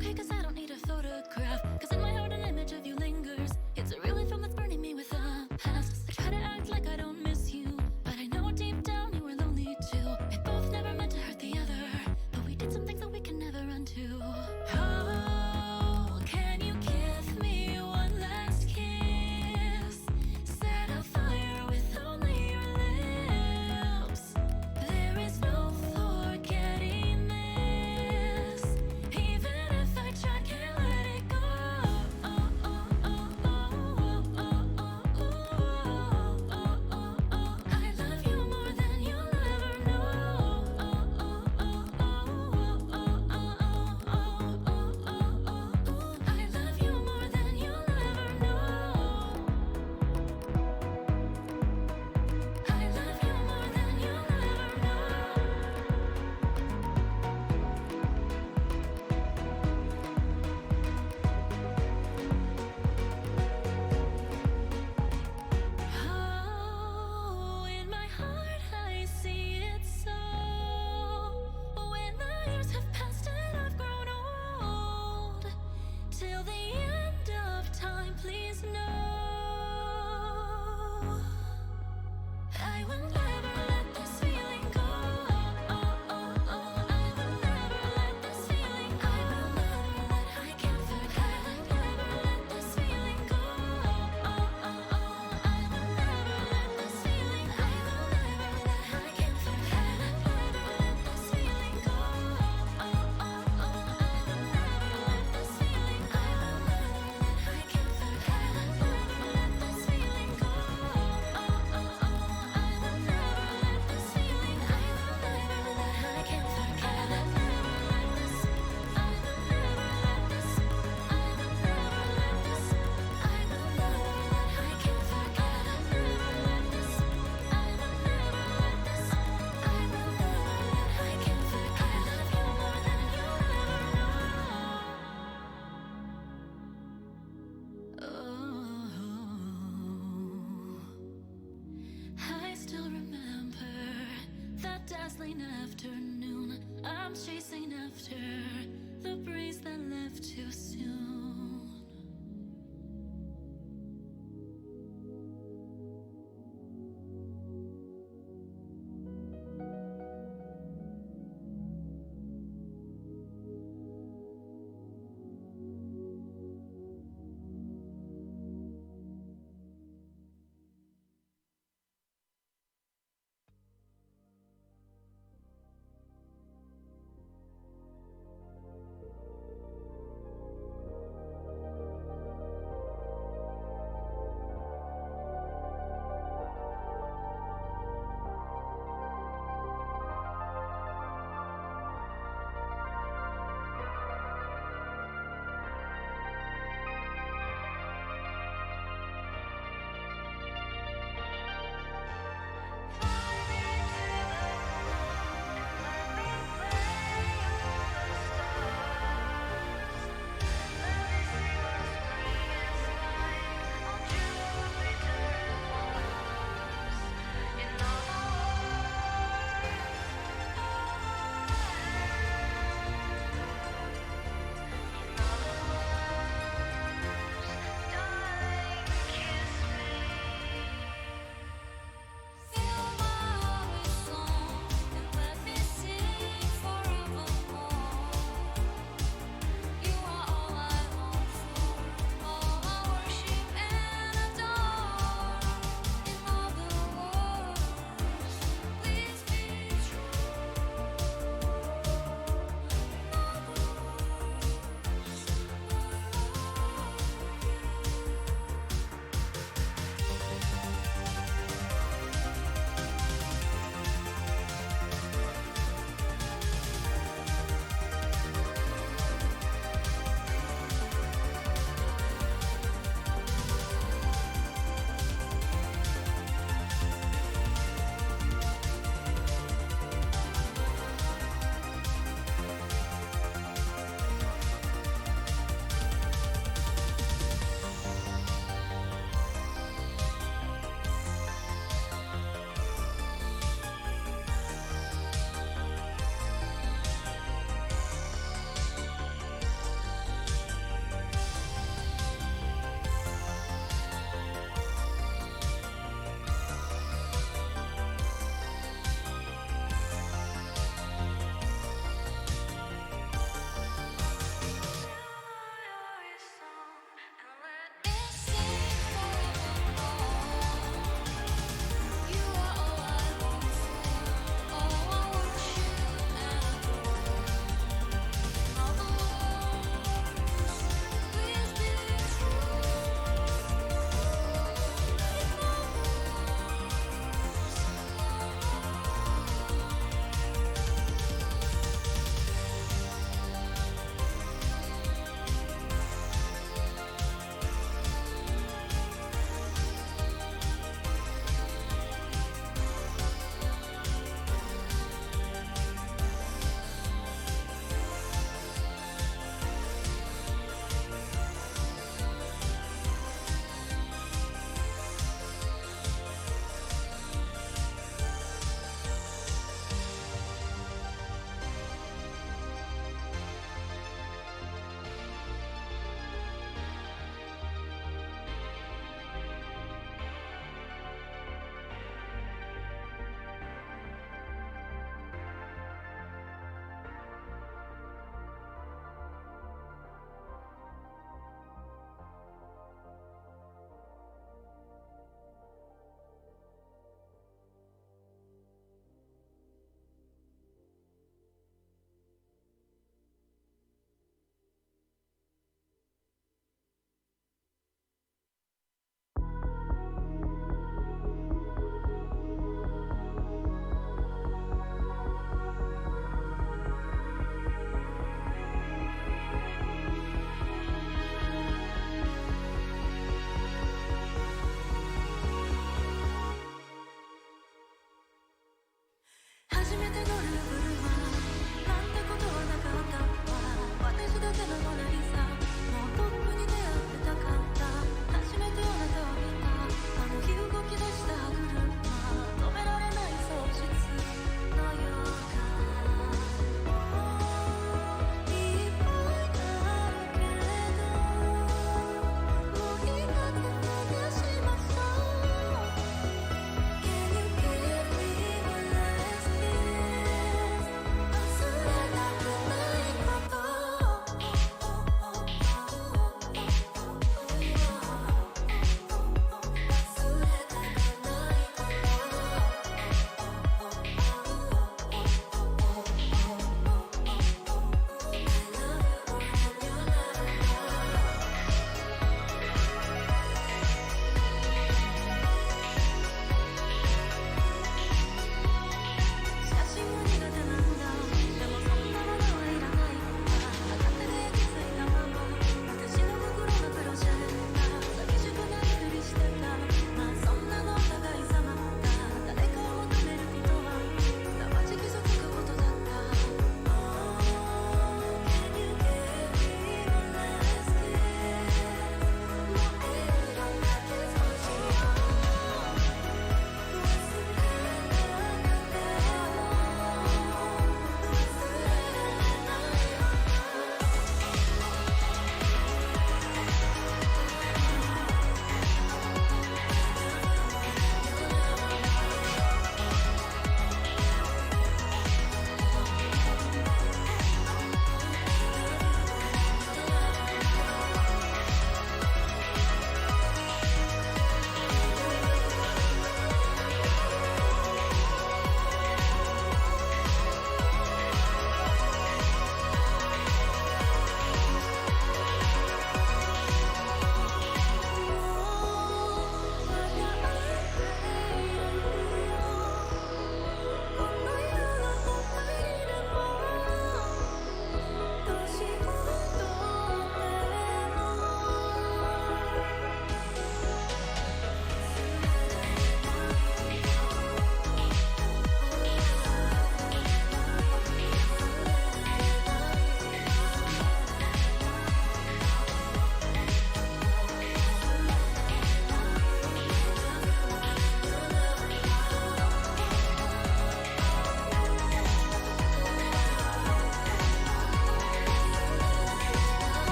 okay, cause I don't need a photograph. Cause in my heart an image of you lingers. It's a real life film that's burning me with the past. I try to act like I don't miss you, but I know deep down you were lonely too. We both never meant to hurt the other, but we did some things that we can never undo. Oh, can you give me one last kiss? Set a fire with only your lips. There is no forgetting this. Even if I try, can't let it go. I love you more than you'll ever know. I love you more than you'll ever know. I love you more than you'll ever know. Oh, in my heart I see it so. When the years have passed and I've grown old, till the end of time, please know I will never let this feeling go. I will never let this feeling go. I will never let, I can't forget. I will never let this feeling go. I will never let this feeling. I will never let, I can't forget. I will never let this feeling go. I will never let this feeling. I will never let, I can't forget. I will never let this feeling go. I will never let this feeling. I will never let, I can't forget. I will never let this. I will never let this. I will never let this. I will never let, I can't forget. I will never let this. I will never let this. I will never let, I can't forget. I love you more than you'll ever know. Oh, I still remember that dazzling afternoon. I'm chasing after the breeze that left too soon.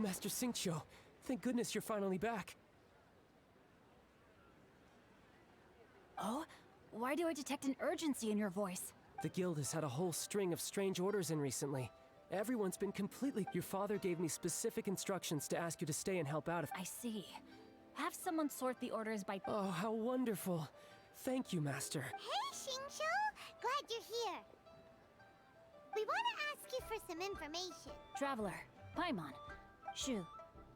Master Xingqiu, thank goodness you're finally back. Oh? Why do I detect an urgency in your voice? The guild has had a whole string of strange orders in recently. Everyone's been completely... Your father gave me specific instructions to ask you to stay and help out if... I see. Have someone sort the orders by... Oh, how wonderful. Thank you, Master. Hey, Xingqiu! Glad you're here. We want to ask you for some information. Traveler, Paimon, Shu,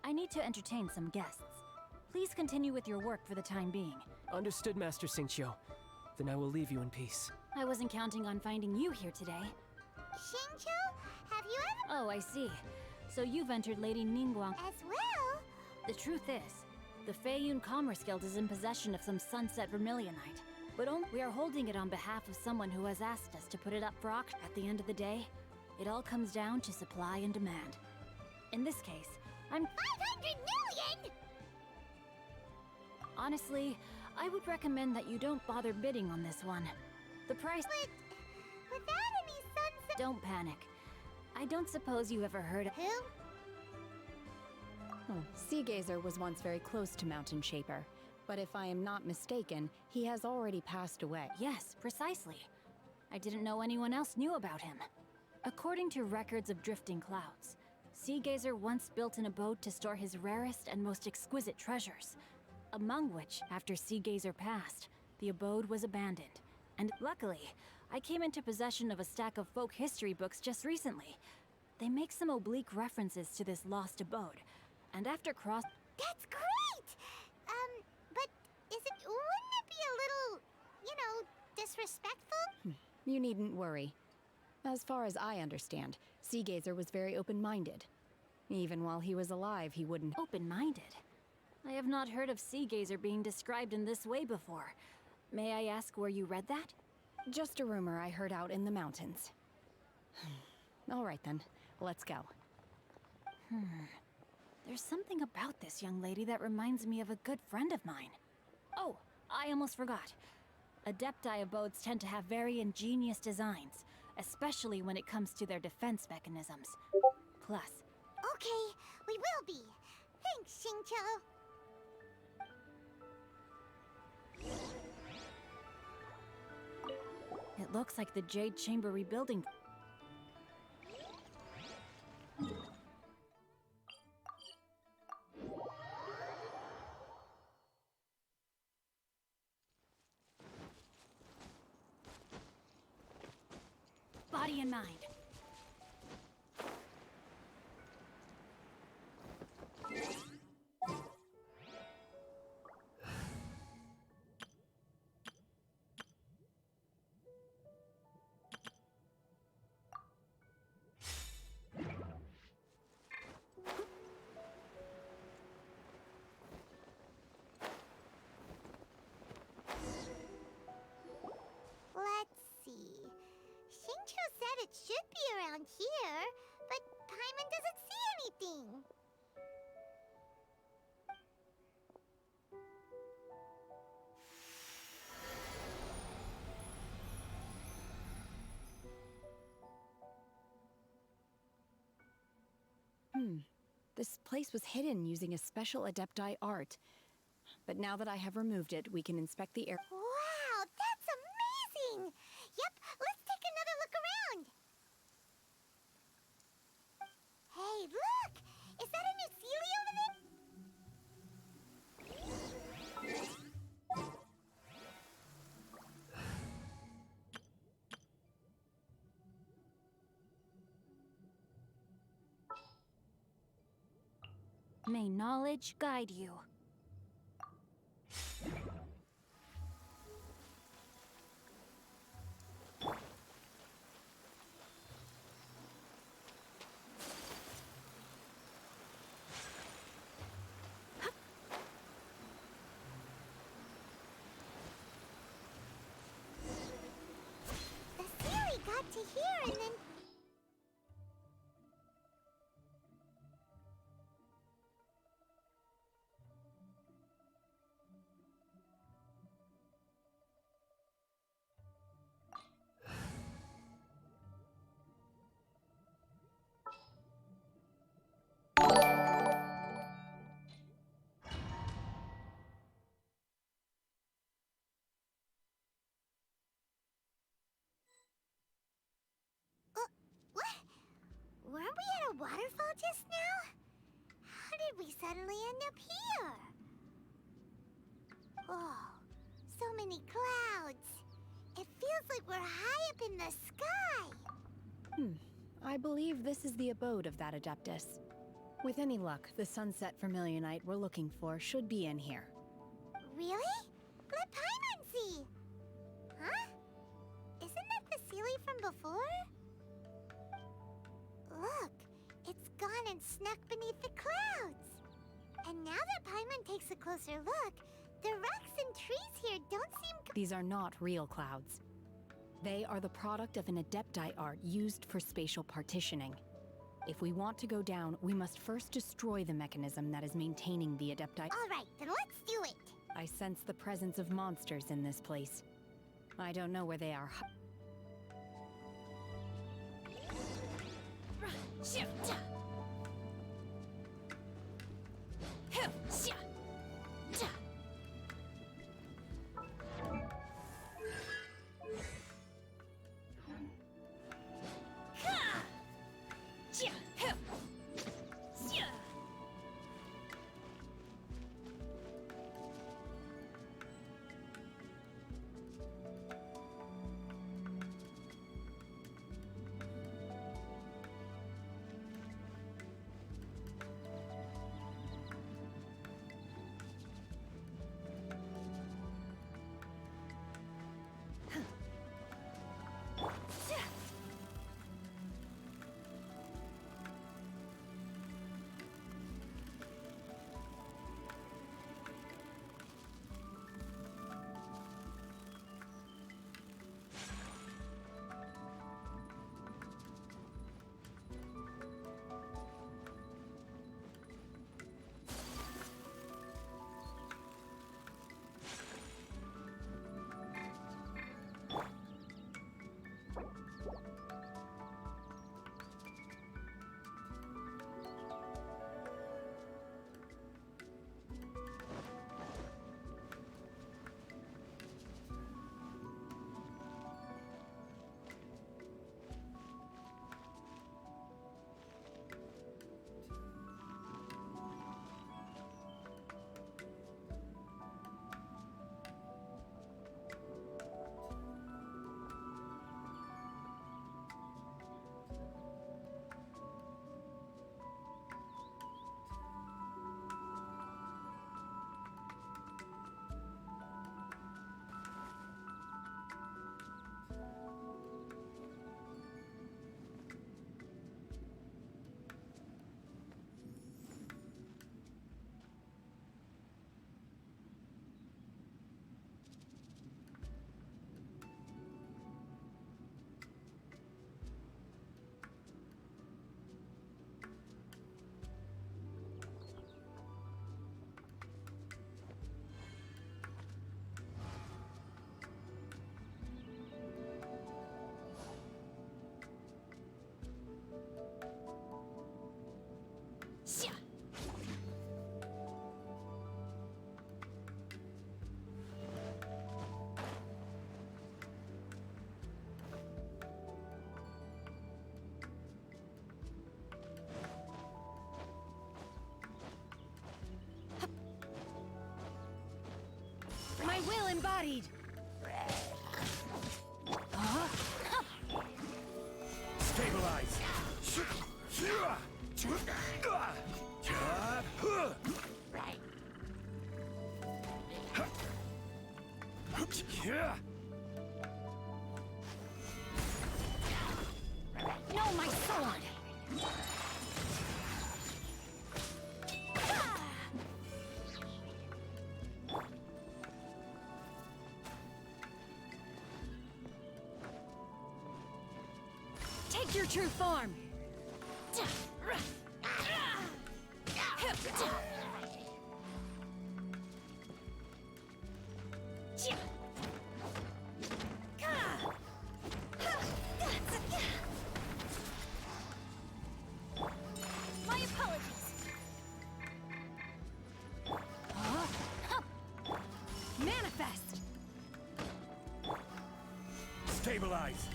I need to entertain some guests. Please continue with your work for the time being. Understood, Master Xingqiu. Then I will leave you in peace. I wasn't counting on finding you here today. Xingqiu, have you ever... Oh, I see. So you've entered Lady Ningguang. As well? The truth is, the Feiyun Commerce Guild is in possession of some sunset vermilionite. But we are holding it on behalf of someone who has asked us to put it up for auction. At the end of the day, it all comes down to supply and demand. In this case, I'm... 500 million?! Honestly, I would recommend that you don't bother bidding on this one. The price... But without any sunset... Don't panic. I don't suppose you ever heard of... Who? Seagazer was once very close to Mountain Shaper, but if I am not mistaken, he has already passed away. Yes, precisely. I didn't know anyone else knew about him. According to records of drifting clouds, Seagazer once built an abode to store his rarest and most exquisite treasures, among which, after Seagazer passed, the abode was abandoned. And luckily, I came into possession of a stack of folk history books just recently. They make some oblique references to this lost abode, and after That's great! But wouldn't it be a little, disrespectful? You needn't worry. As far as I understand, Seagazer was very open-minded. Even while he was alive, he wouldn't... Open-minded? I have not heard of Seagazer being described in this way before. May I ask where you read that? Just a rumor I heard out in the mountains. All right then, let's go. There's something about this young lady that reminds me of a good friend of mine. Oh, I almost forgot. Adepti abodes tend to have very ingenious designs, especially when it comes to their defense mechanisms. Plus, Okay, we will be. Thanks, Xingqiu. it looks like the Jade Chamber rebuilding. Body and mind. Let's see. Xingqiu said it should be around here, but Paimon doesn't see anything. This place was hidden using a special Adepti art. But now that I have removed it, we can inspect the area. Wow, that's amazing! Yep, let's take another look around. Hey, look! Is that a new Sealy over there? May knowledge guide you. The Sealy got to here and then... a waterfall just now? How did we suddenly end up here? Whoa, so many clouds. It feels like we're high up in the sky. I believe this is the abode of that Adeptus. With any luck, the sunset Vermilionite we're looking for should be in here. Really? Let Paimon see. Huh? Isn't that the Sealy from before? Look, it's gone and snuck beneath the clouds. And now that Paimon takes a closer look, the rocks and trees here don't seem These are not real clouds. They are the product of an Adepti art used for spatial partitioning. If we want to go down, we must first destroy the mechanism that is maintaining the Adepti. All right, then let's do it. I sense the presence of monsters in this place. I don't know where they are. My will embodied! Stabilize! No, my sword! Take your true form! My apologies. Manifest! Stabilize!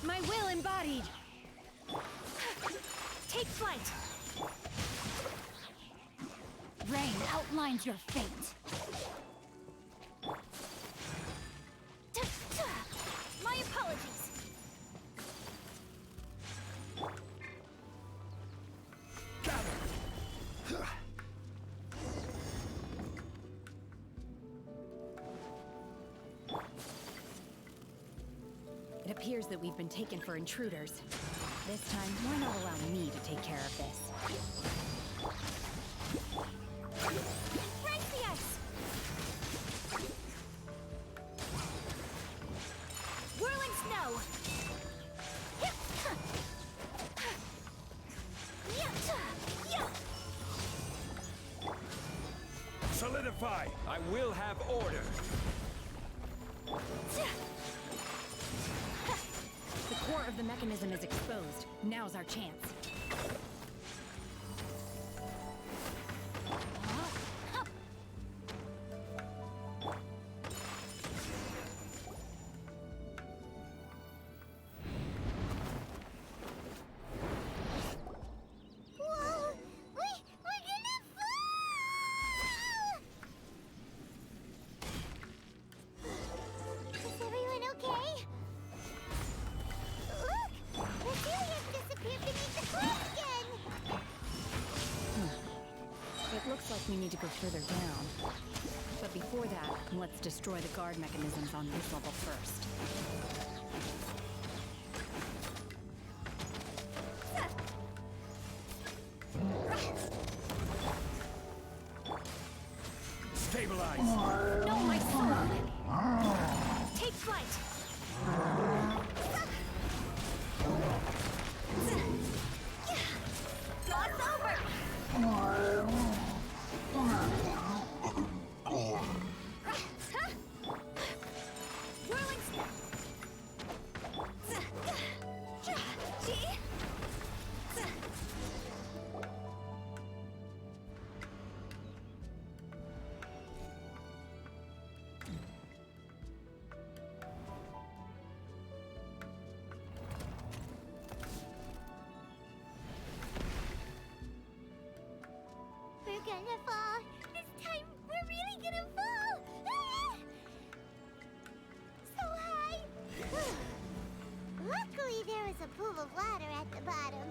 My will embodied! Take flight! Rain outlines your fate. My apologies! It appears that we've been taken for intruders. This time, why not allow me to take care of this? Break the ice! Whirling snow! Solidify! I will have order! The core of the mechanism is exposed. Now's our chance. Whoa! We're gonna fall! Is everyone okay? Look! The helium disappeared beneath the clouds again! It looks like we need to go further down. But before that, let's destroy the guard mechanisms on this level first. Stabilize! No, my sword! Take flight! God's over! Whirling We're gonna fall! This time, we're really gonna fall! Ah! So high! Luckily, there is a pool of water at the bottom.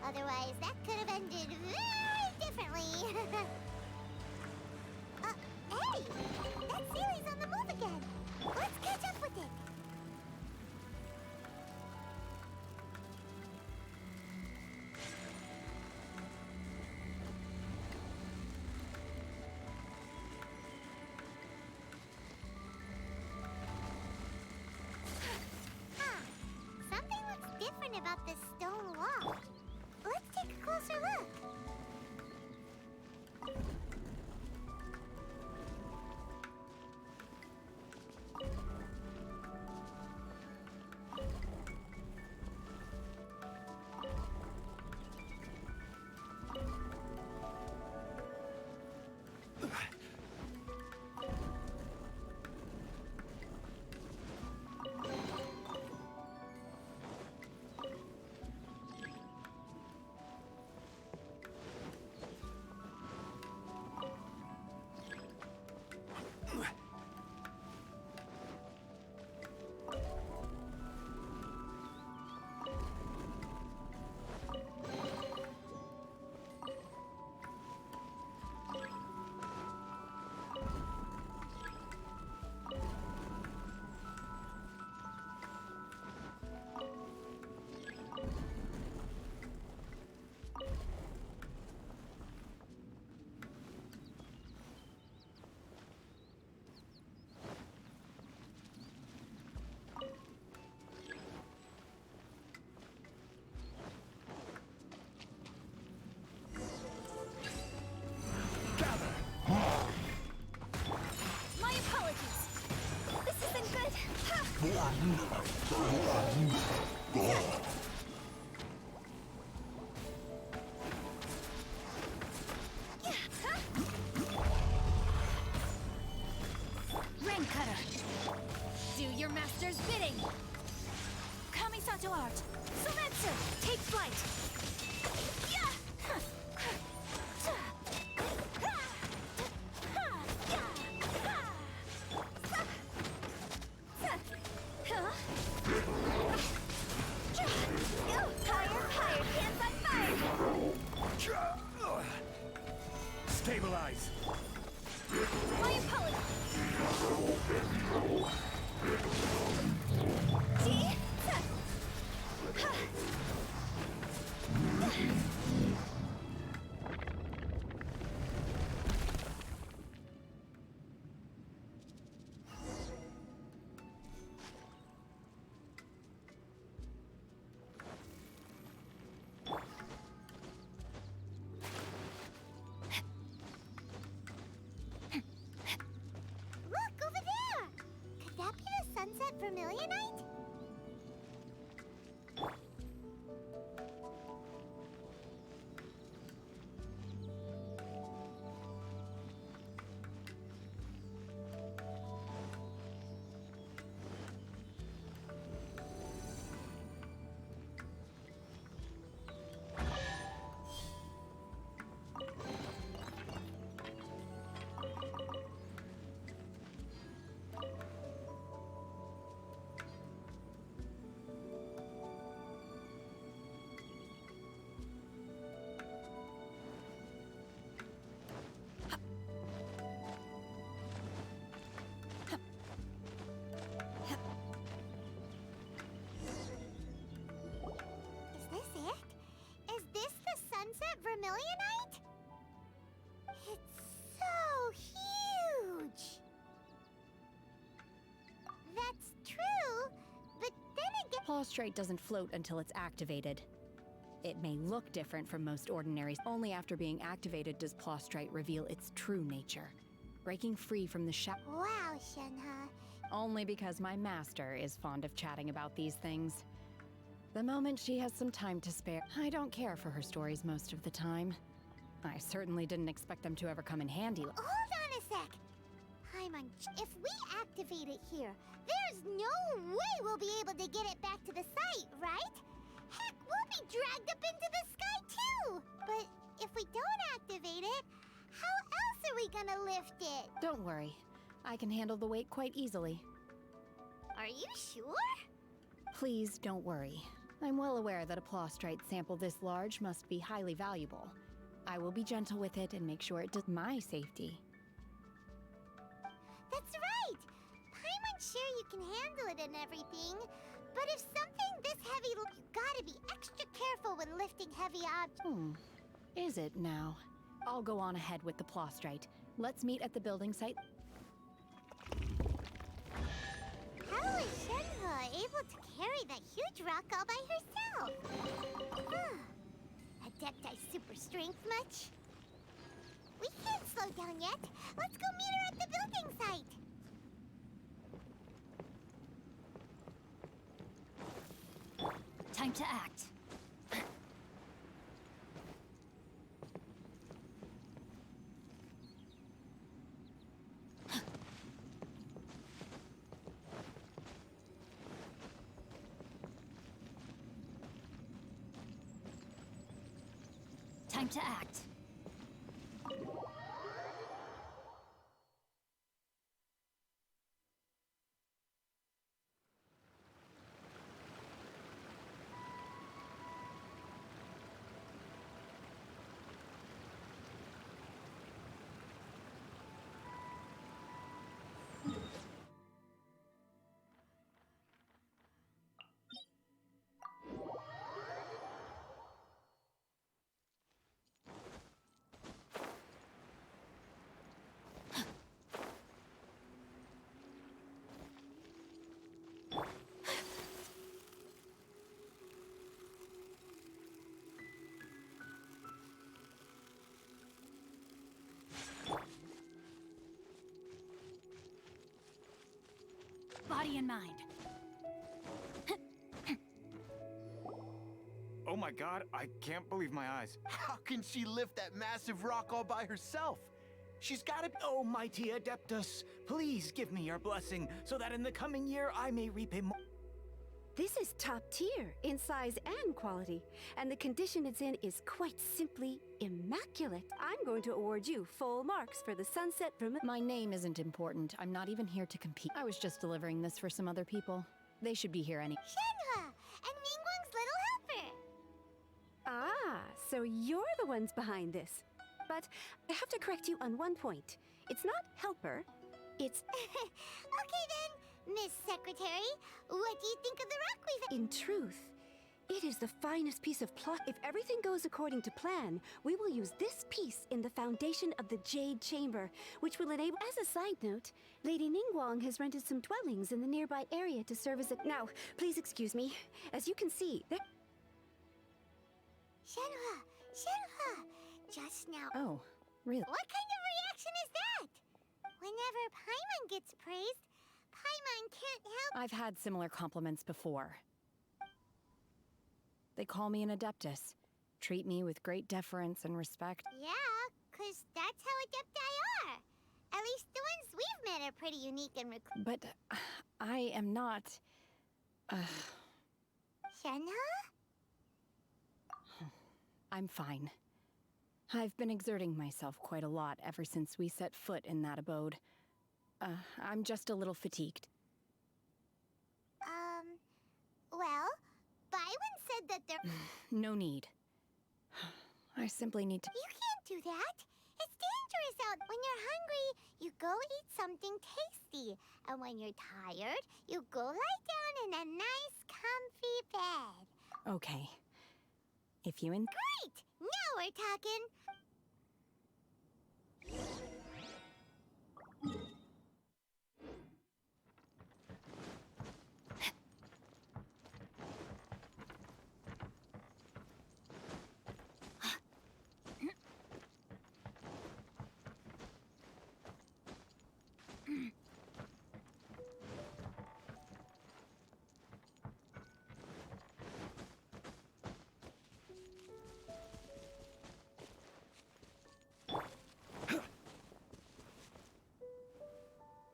Otherwise, that could have ended very differently. Hey! That Sealy's on the move again! Let's catch up with it! Something looks different about this stone wall. Let's take a closer look. light! Higher, hands on fire! Stabilize. Flying pellet! See? Look, over there! Could that be the sunset vermilionite? Is this it? Is this the sunset vermilionite? It's so huge! That's true, but then again... Plaustrite doesn't float until it's activated. It may look different from most ordinary. Only after being activated does Plaustrite reveal its true nature, breaking free from the Wow, Shenhe. only because my master is fond of chatting about these things. The moment she has some time to spare, I don't care for her stories most of the time. I certainly didn't expect them to ever come in handy. Hold on a sec! Paimon, if we activate it here, there's no way we'll be able to get it back to the site, right? Heck, we'll be dragged up into the sky too! But if we don't activate it, how else are we gonna lift it? Don't worry, I can handle the weight quite easily. Are you sure? Please don't worry. I'm well aware that a Plaustrite sample this large must be highly valuable. I will be gentle with it and make sure it does my safety. That's right! Paimon's sure you can handle it and everything, but if something this heavy, you gotta be extra careful when lifting heavy objects. Is it now? I'll go on ahead with the Plaustrite. Let's meet at the building site. How is Shenhe able to carry that huge rock all by herself? Adepti super strength much? We can't slow down yet. Let's go meet her at the building site. Time to act. Time to act. Body and mind. Oh my god, I can't believe my eyes. How can she lift that massive rock all by herself? She's gotta be. Oh, mighty Adeptus, please give me your blessing so that in the coming year I may repay more. This is top tier in size and quality, and the condition it's in is quite simply immaculate. I'm going to award you full marks for the sunset room. My name isn't important. I'm not even here to compete. I was just delivering this for some other people. They should be here any. Shenhe and Mingguang's little helper. Ah, so you're the ones behind this. But I have to correct you on one point. It's not helper, it's... Okay then, Miss Secretary, what do you think of the rock we've... In truth, it is the finest piece of plot. If everything goes according to plan, we will use this piece in the foundation of the Jade Chamber, which will enable... As a side note, Lady Ningguang has rented some dwellings in the nearby area to serve as a... Now, please excuse me. As you can see, there... Shenhe, just now... Oh, really? What kind of reaction is that? Whenever Paimon gets praised, Paimon can't help... I've had similar compliments before. They call me an adeptus, treat me with great deference and respect. Yeah, 'cause that's how adepti are. At least the ones we've met are pretty unique and But I am not... Shenhe? I'm fine. I've been exerting myself quite a lot ever since we set foot in that abode. I'm just a little fatigued. Well, Byron said that there... No need. I simply need to... You can't do that. It's dangerous out. When you're hungry, you go eat something tasty. And when you're tired, you go lie down in a nice, comfy bed. Okay. If you Great! Now we're talking.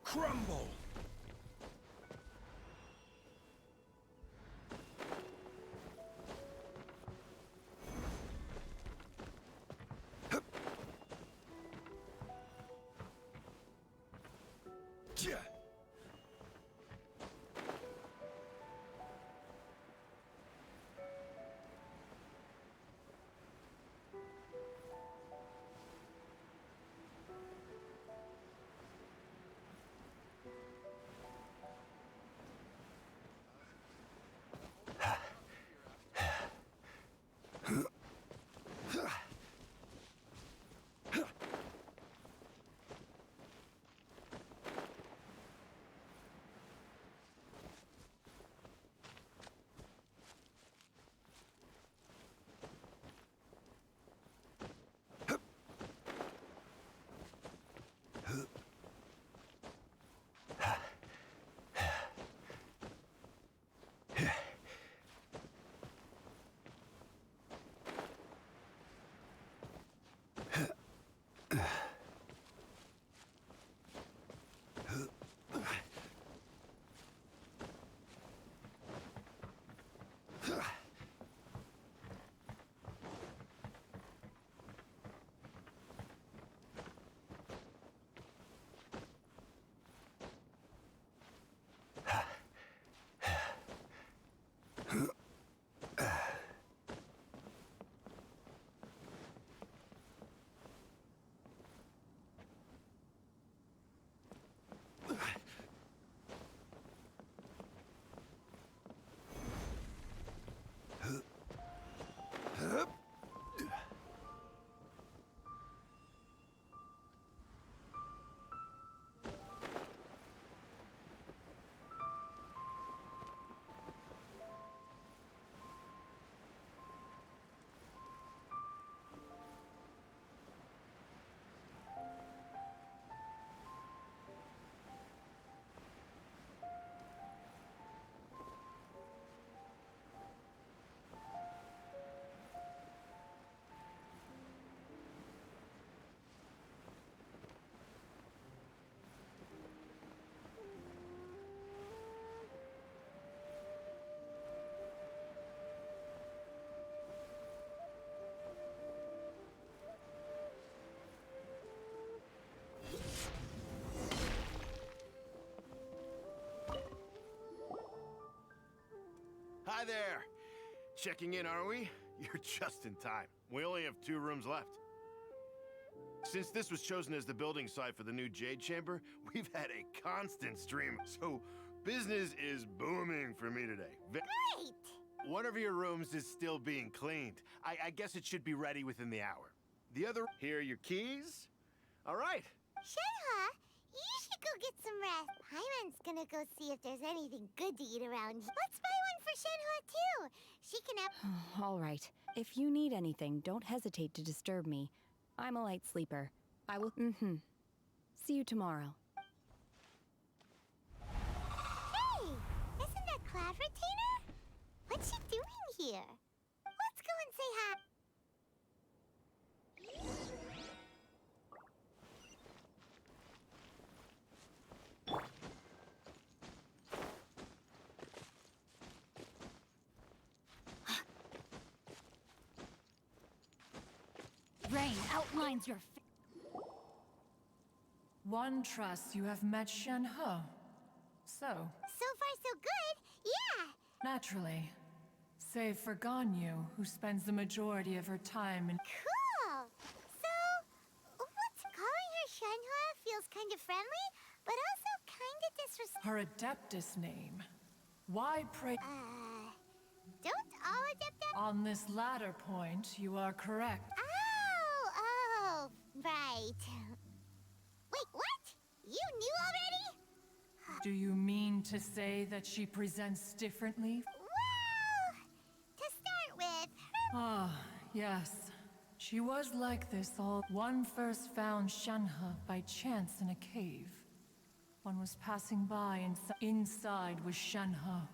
Crumble! Yeah. Hi there. Checking in, are we? You're just in time. We only have 2 rooms left. Since this was chosen as the building site for the new Jade Chamber, we've had a constant stream. So business is booming for me today. Great! One of your rooms is still being cleaned. I guess it should be ready within the hour. The other, here are your keys. All right. Shenhe, you should go get some rest. Paimon's gonna go see if there's anything good to eat around here. Let's buy one for Shenhe too. She can have. All right. If you need anything, don't hesitate to disturb me. I'm a light sleeper. I will. See you tomorrow. Hey, isn't that Cloud Retainer? What's she doing here? Let's go and say hi. Rain outlines your One trusts you have met Shenhe. So, So far, so good. Yeah. naturally. Save for Ganyu, who spends the majority of her time in. Cool. So, what's calling her Shenhe feels kind of friendly, but also kind of disrespectful. Her Adeptus name. Why pray? Don't all Adepta? On this latter point, you are correct. Oh, right. Wait, what? You knew already? Do you mean to say that she presents differently? Well, to start with, Ah, yes. She was like this all. One first found Shenhe by chance in a cave. One was passing by and inside was Shenhe,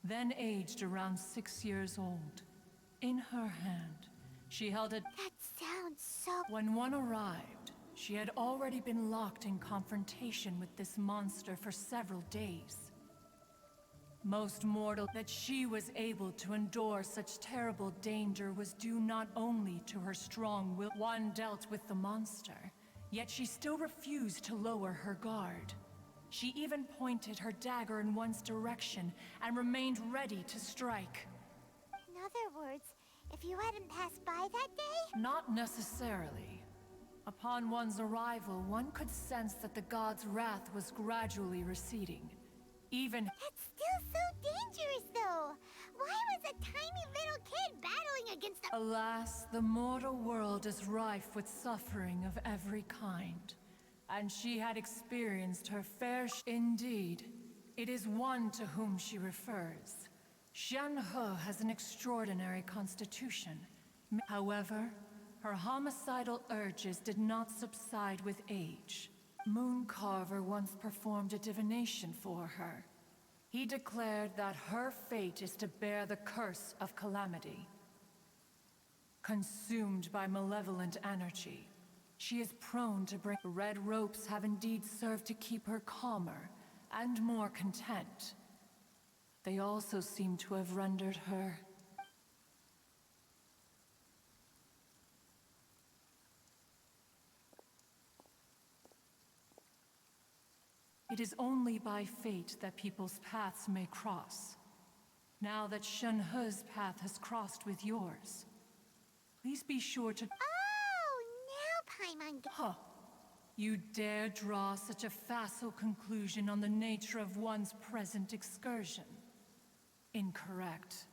then aged around 6 years old. In her hand, she held a. that sounds so. When one arrived, she had already been locked in confrontation with this monster for several days. Most mortal that she was able to endure such terrible danger was due not only to her strong will. One dealt with the monster, yet she still refused to lower her guard. She even pointed her dagger in one's direction and remained ready to strike. In other words, if you hadn't passed by that day? Not necessarily. Upon one's arrival, one could sense that the god's wrath was gradually receding. Even That's still so dangerous, though. Why was a tiny little kid battling against a. alas, the mortal world is rife with suffering of every kind. And she had experienced her fair indeed. It is one to whom she refers. Shenhe has an extraordinary constitution. However, her homicidal urges did not subside with age. Mooncarver once performed a divination for her. He declared that her fate is to bear the curse of calamity. Consumed by malevolent energy, she is prone to bring. Red ropes have indeed served to keep her calmer and more content. They also seem to have rendered her. It is only by fate that people's paths may cross. Now that Shenhe's path has crossed with yours, please be sure to. Oh, now Paimon. Huh. You dare draw such a facile conclusion on the nature of one's present excursion? Incorrect.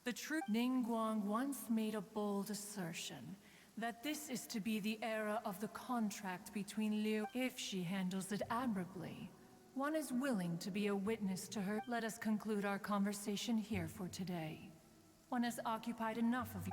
The true Ningguang once made a bold assertion that this is to be the era of the contract between Liu. If she handles it admirably, one is willing to be a witness to her. Let us conclude our conversation here for today. One has occupied enough of you.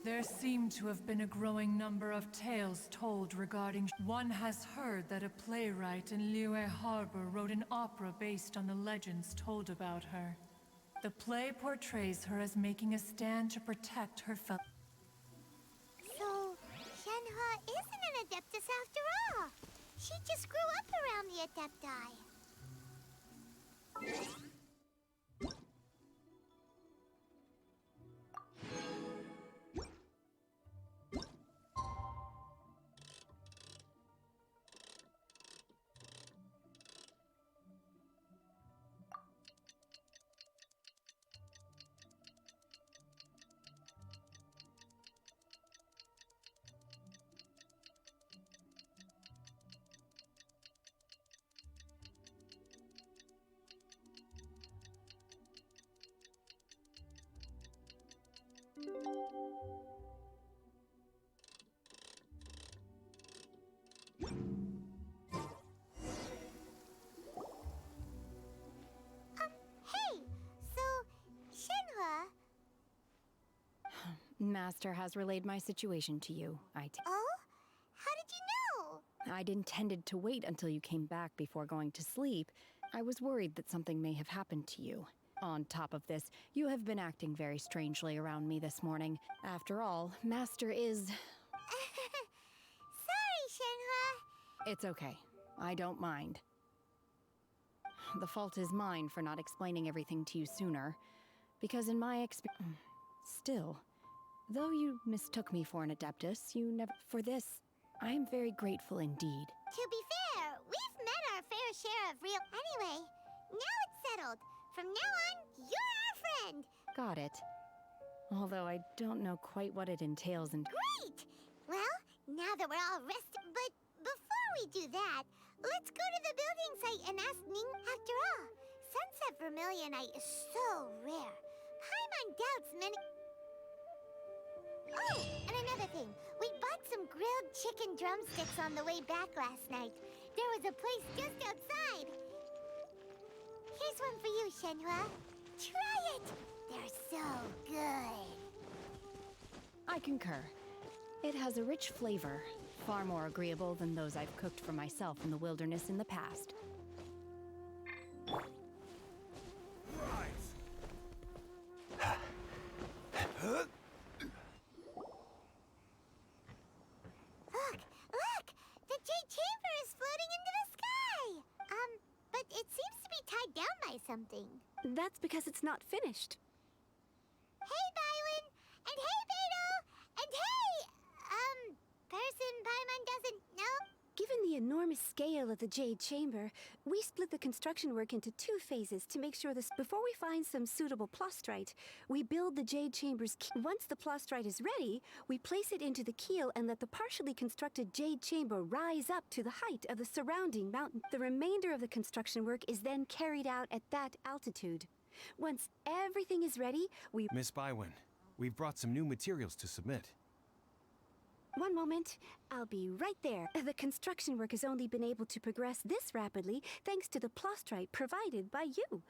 There seem to have been a growing number of tales told regarding. One has heard that a playwright in Liyue Harbor wrote an opera based on the legends told about her. The play portrays her as making a stand to protect her fellow. So, Shenhe isn't an Adeptus after all. She just grew up around the Adepti. Hey! So, Shenhua... Master has relayed my situation to you. Oh? How did you know? I'd intended to wait until you came back before going to sleep. I was worried that something may have happened to you. On top of this, you have been acting very strangely around me this morning. After all, Master is... Sorry, Shenhua. It's okay. I don't mind. The fault is mine for not explaining everything to you sooner. Because in my experience... Still, though you mistook me for an Adeptus, you never... For this, I am very grateful indeed. To be fair, we've met our fair share of real... Anyway, now it's settled. From now on, you're our friend. Got it. Although I don't know quite what it entails and... Great! Well, now that we're all rested... But before we do that, let's go to the building site and ask Ning... After all, sunset vermilionite is so rare. Paimon doubts many... Oh, and another thing. We bought some grilled chicken drumsticks on the way back last night. There was a place just outside. Here's one for you, Shenhua. Try it! They're so good. I concur. It has a rich flavor, far more agreeable than those I've cooked for myself in the wilderness in the past. Look! The Jade Chamber is floating into the sky! But it seems to be tied down by something. That's because it's not finished. Hey, Bywin! And hey, Beto! And hey! Person Paimon doesn't know? Given the enormous scale of the Jade Chamber, we split the construction work into 2 phases to make sure this. Before we find some suitable plastrite, we build the Jade Chamber's key. Once the plastrite is ready, we place it into the keel and let the partially constructed Jade Chamber rise up to the height of the surrounding mountain. The remainder of the construction work is then carried out at that altitude. Once everything is ready, we... Miss Bywin, we've brought some new materials to submit. One moment. I'll be right there. The construction work has only been able to progress this rapidly thanks to the plastrite provided by you.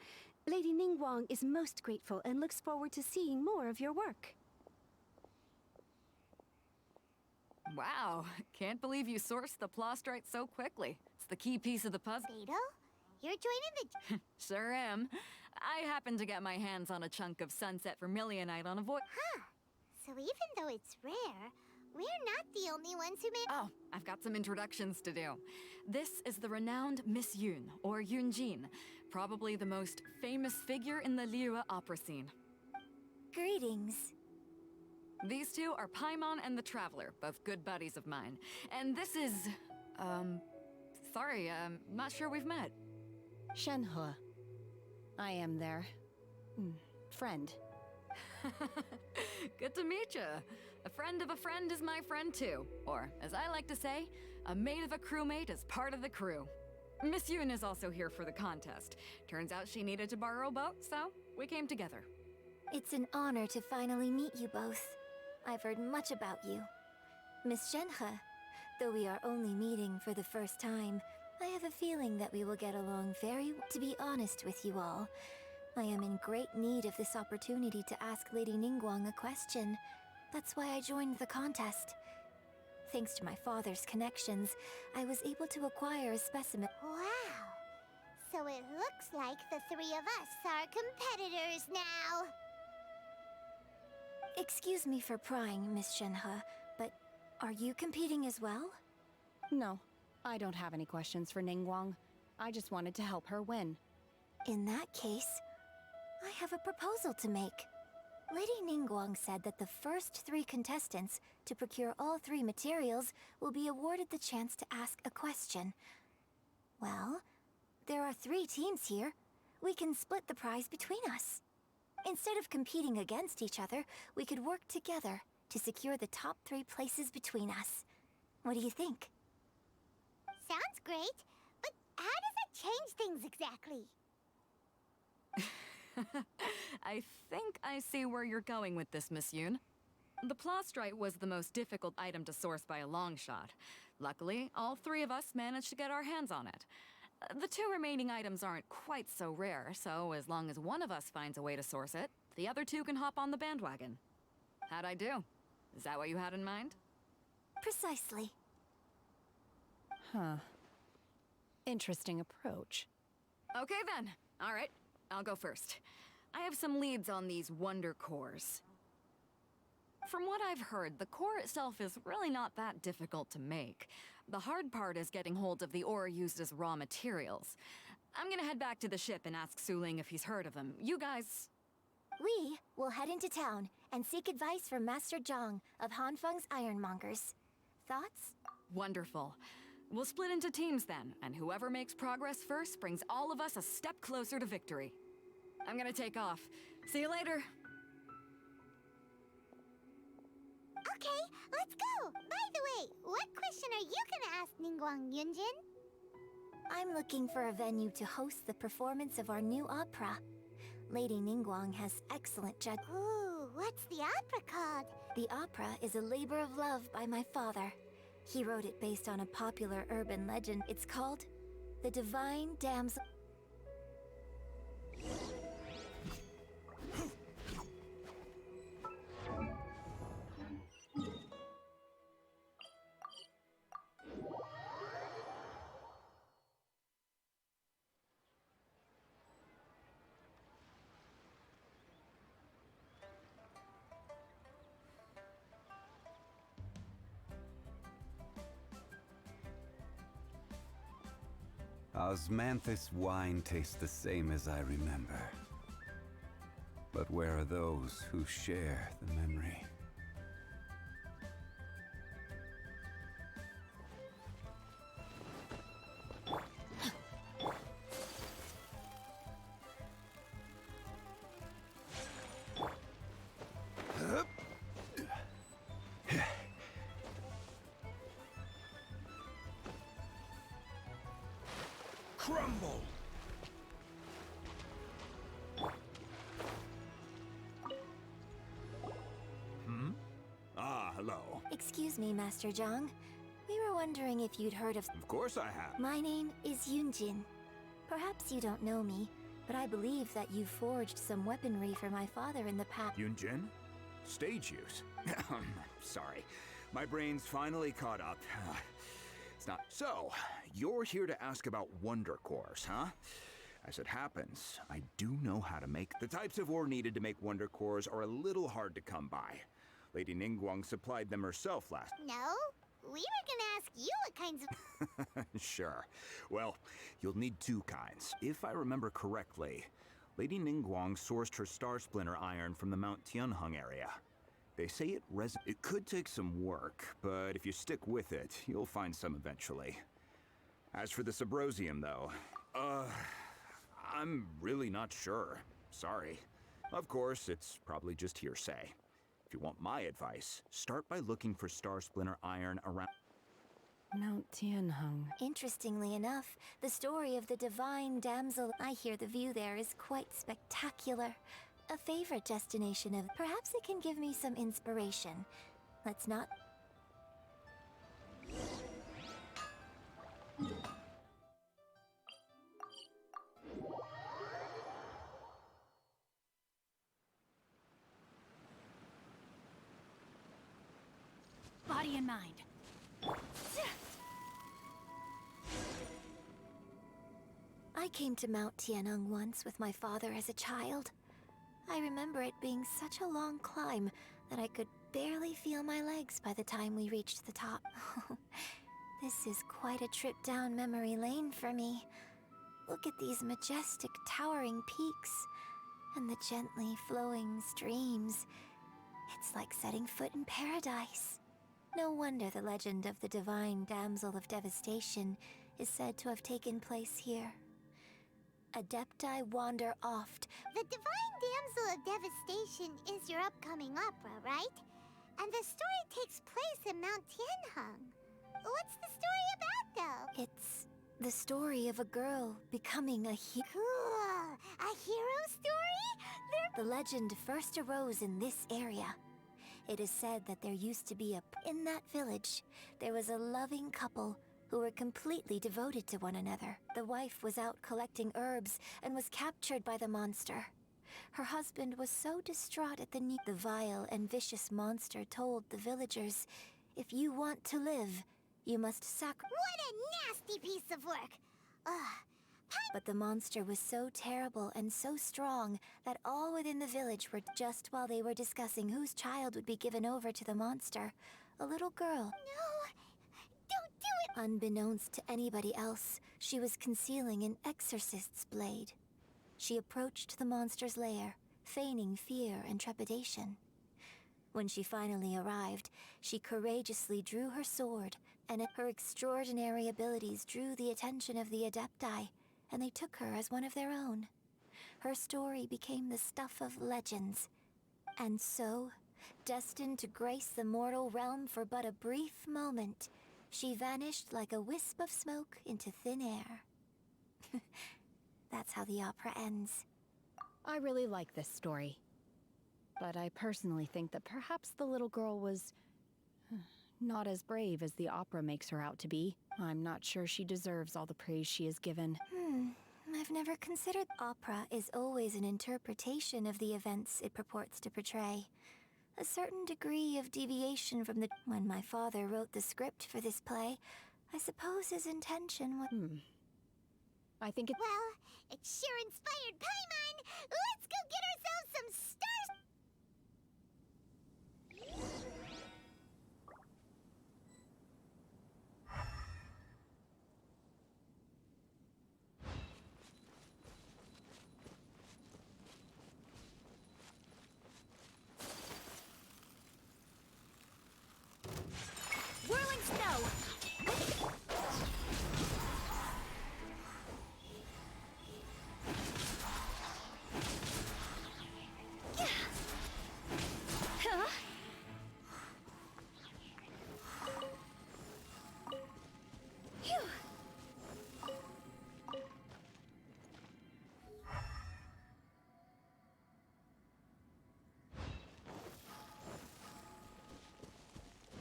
Lady Ningguang is most grateful and looks forward to seeing more of your work. Wow, can't believe you sourced the plastrite so quickly. It's the key piece of the puzzle. Beto? You're joining the... Sure am. I happened to get my hands on a chunk of sunset vermilionite on a voyage. Huh. So even though it's rare, we're not the only ones who made... Oh, I've got some introductions to do. This is the renowned Miss Yun, or Yunjin, probably the most famous figure in the Liyue opera scene. Greetings. These two are Paimon and the Traveler, both good buddies of mine. And this is... sorry, not sure we've met. Shenhua. I am their... friend. Good to meet ya. A friend of a friend is my friend too. Or, as I like to say, a mate of a crewmate is part of the crew. Miss Yun is also here for the contest. Turns out she needed to borrow a boat, so we came together. It's an honor to finally meet you both. I've heard much about you. Miss Shenhe, though we are only meeting for the first time, I have a feeling that we will get along very well. To be honest with you all, I am in great need of this opportunity to ask Lady Ningguang a question. That's why I joined the contest. Thanks to my father's connections, I was able to acquire a specimen. Wow. So it looks like the 3 of us are competitors now. Excuse me for prying, Miss Shenhe, but are you competing as well? No, I don't have any questions for Ningguang. I just wanted to help her win. In that case, I have a proposal to make. Lady Ningguang said that the first 3 contestants to procure all 3 materials will be awarded the chance to ask a question. Well, there are 3 teams here. We can split the prize between us. Instead of competing against each other, we could work together to secure the top 3 places between us. What do you think? Sounds great, but how does it change things exactly? I think I see where you're going with this, Miss Yoon. The plastrite was the most difficult item to source by a long shot. Luckily, all three of us managed to get our hands on it. The two remaining items aren't quite so rare, so as long as one of us finds a way to source it, the other two can hop on the bandwagon. How'd I do? Is that what you had in mind? Precisely. Huh. Interesting approach. Okay then. All right, I'll go first. I have some leads on these wonder cores. From what I've heard, the core itself is really not that difficult to make. The hard part is getting hold of the ore used as raw materials. I'm gonna head back to the ship and ask Suling if he's heard of them. You guys... We will head into town and seek advice from Master Zhang of Hanfeng's Ironmongers. Thoughts? Wonderful. We'll split into teams then, and whoever makes progress first brings all of us a step closer to victory. I'm gonna take off. See you later. Okay, let's go! By the way, what question are you gonna ask Ningguang, Yunjin? I'm looking for a venue to host the performance of our new opera. Lady Ningguang has excellent judge. Ooh, what's the opera called? The opera is a labor of love by my father. He wrote it based on a popular urban legend. It's called The Divine Damsel. Osmanthus wine tastes the same as I remember. But where are those who share the memory? Crumble! Ah, hello. Excuse me, Master Zhang. We were wondering if you'd heard of... Of course I have. My name is Yunjin. Perhaps you don't know me, but I believe that you forged some weaponry for my father in the past. Yunjin? Stage use? Sorry. My brain's finally caught up. It's not... So, you're here to ask about wonder cores, huh? As it happens, I do know how to make... The types of ore needed to make wonder cores are a little hard to come by. Lady Ningguang supplied them herself last... No, we were gonna ask you what kinds of... Sure. Well, you'll need two kinds. If I remember correctly, Lady Ningguang sourced her Star Splinter iron from the Mount Tianheng area. They say it could take some work, but if you stick with it, you'll find some eventually. As for the Subrosium, though, I'm really not sure. Sorry. Of course, it's probably just hearsay. If you want my advice, start by looking for Star Splinter iron around... Mount Tianheng. Interestingly enough, the story of the divine damsel... I hear the view there is quite spectacular. A favorite destination of... Perhaps it can give me some inspiration. Let's not... Body and mind. I came to Mount Tianheng once with my father as a child. I remember it being such a long climb that I could barely feel my legs by the time we reached the top. This is quite a trip down memory lane for me. Look at these majestic, towering peaks and the gently flowing streams. It's like setting foot in paradise. No wonder the legend of the divine damsel of devastation is said to have taken place here. Adepti wander oft. The Divine Damsel of Devastation is your upcoming opera, right? And the story takes place in Mount Tianheng. What's the story about, though? It's The story of a girl becoming a hero. Cool. A hero story? The legend first arose in this area. It is said that there used to be in that village, there was a loving couple who were completely devoted to one another. The wife was out collecting herbs and was captured by the monster. Her husband was so distraught at the need. The vile and vicious monster told the villagers, if you want to live, you must sacrifice. What a nasty piece of work! Ugh. But the monster was so terrible and so strong that all within the village were just while they were discussing whose child would be given over to the monster. A little girl. No! Don't do it! Unbeknownst to anybody else, she was concealing an exorcist's blade. She approached the monster's lair, feigning fear and trepidation. When she finally arrived, she courageously drew her sword, and her extraordinary abilities drew the attention of the Adepti, and they took her as one of their own. Her story became the stuff of legends, and so, destined to grace the mortal realm for but a brief moment, she vanished like a wisp of smoke into thin air. That's how the opera ends. I really like this story. But I personally think that perhaps the little girl was not as brave as the opera makes her out to be. I'm not sure she deserves all the praise she is given. I've never considered opera is always an interpretation of the events it purports to portray. A certain degree of deviation from the... When my father wrote the script for this play, I suppose his intention was... I think it... Well, it sure inspired Paimon! Let's go get ourselves some stars! Whirling snow! Huh? Phew.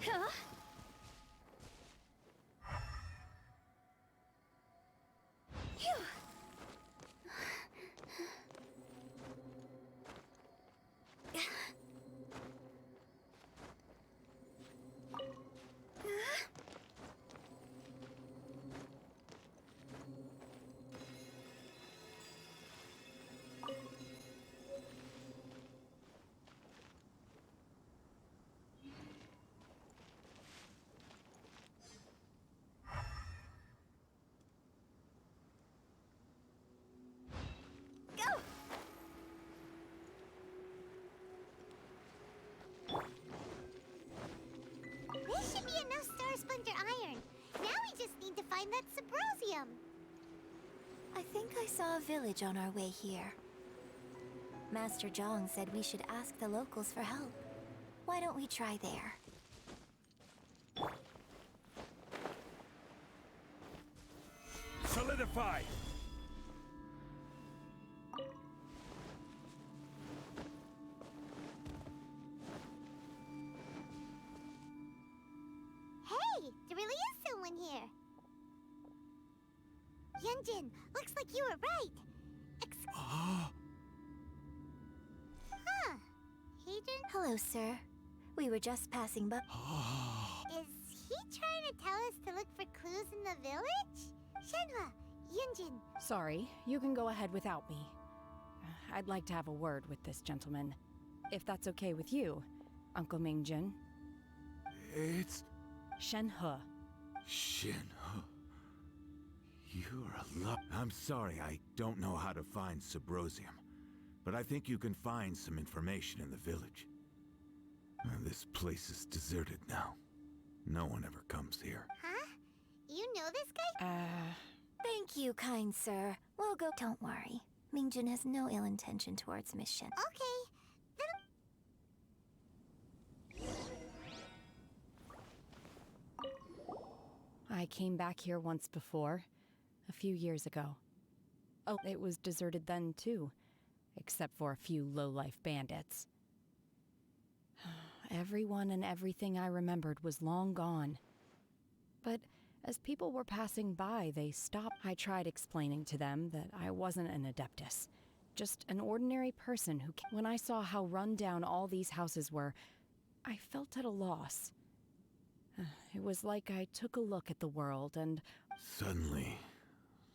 Huh? Phew. Go! This should be enough Star Sponge iron. Now we just need to find that Subrosium. I think I saw a village on our way here. Master Zhang said we should ask the locals for help. Why don't we try there? Solidify! Hey, there really is someone here. Yunjin, looks like you were right. Huh. He Hello, sir. We were just passing by. Is he trying to tell us to look for clues in the village? Shenhua, Yunjin. Sorry, you can go ahead without me. I'd like to have a word with this gentleman. If that's okay with you, Uncle Mingjin. It's... Shenhe. Shenhe. You're a lot. I'm sorry, I don't know how to find Subrosium. But I think you can find some information in the village. This place is deserted now. No one ever comes here. Huh? You know this guy? Thank you, kind sir. We'll go. Don't worry. Mingjin has no ill intention towards Miss Shen. Okay. I came back here once before. a few years ago. Oh, it was deserted then, too, except for a few low-life bandits. Everyone and everything I remembered was long gone. But as people were passing by, they stopped. I tried explaining to them that I wasn't an Adeptus, just an ordinary person who... When I saw how run down all these houses were, I felt at a loss. It was like I took a look at the world and... Suddenly,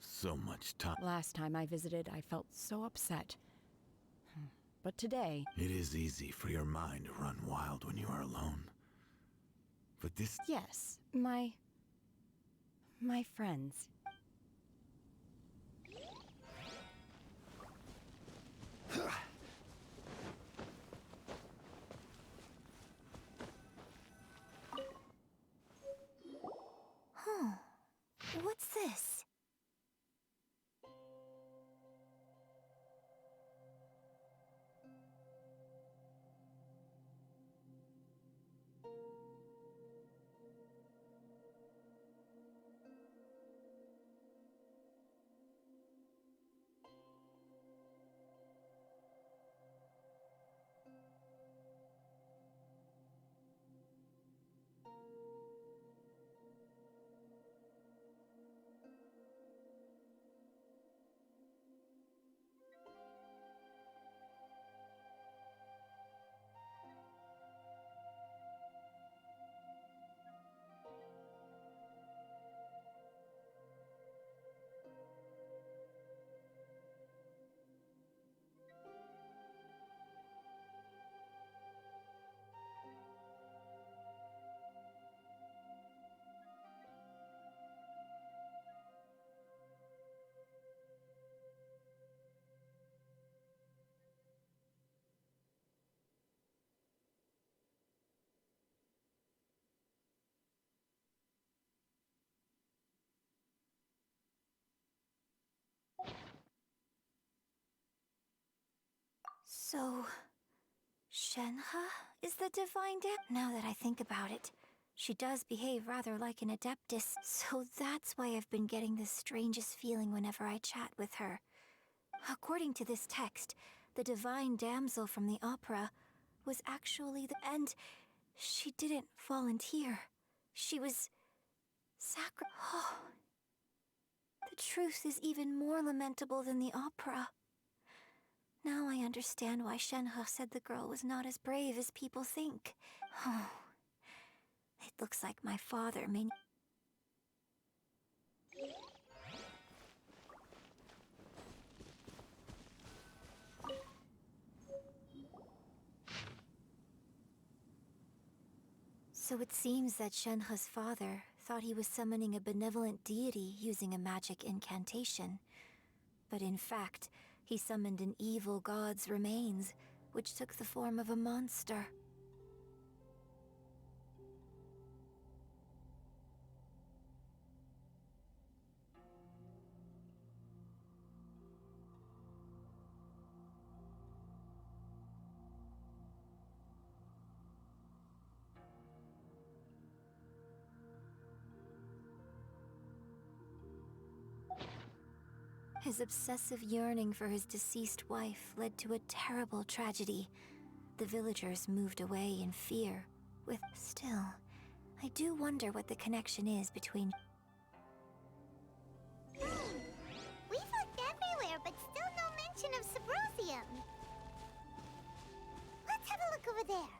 so much time. Last time I visited, I felt so upset. But today... It is easy for your mind to run wild when you are alone. But this... Yes, my friends. Huh. What's this? So, Shenhe is the divine dam? Now that I think about it, she does behave rather like an Adeptus, so that's why I've been getting the strangest feeling whenever I chat with her. According to this text, the divine damsel from the opera was actually the... And she didn't volunteer. She was... Oh. The truth is even more lamentable than the opera. Now I understand why Shenhe said the girl was not as brave as people think. Oh, it looks like my father may... So it seems that Shenhe's father thought he was summoning a benevolent deity using a magic incantation. But in fact, he summoned an evil god's remains, which took the form of a monster. His obsessive yearning for his deceased wife led to a terrible tragedy. The villagers moved away in fear. Still, I do wonder what the connection is between... We've looked everywhere, but still no mention of Subrosium. Let's have a look over there.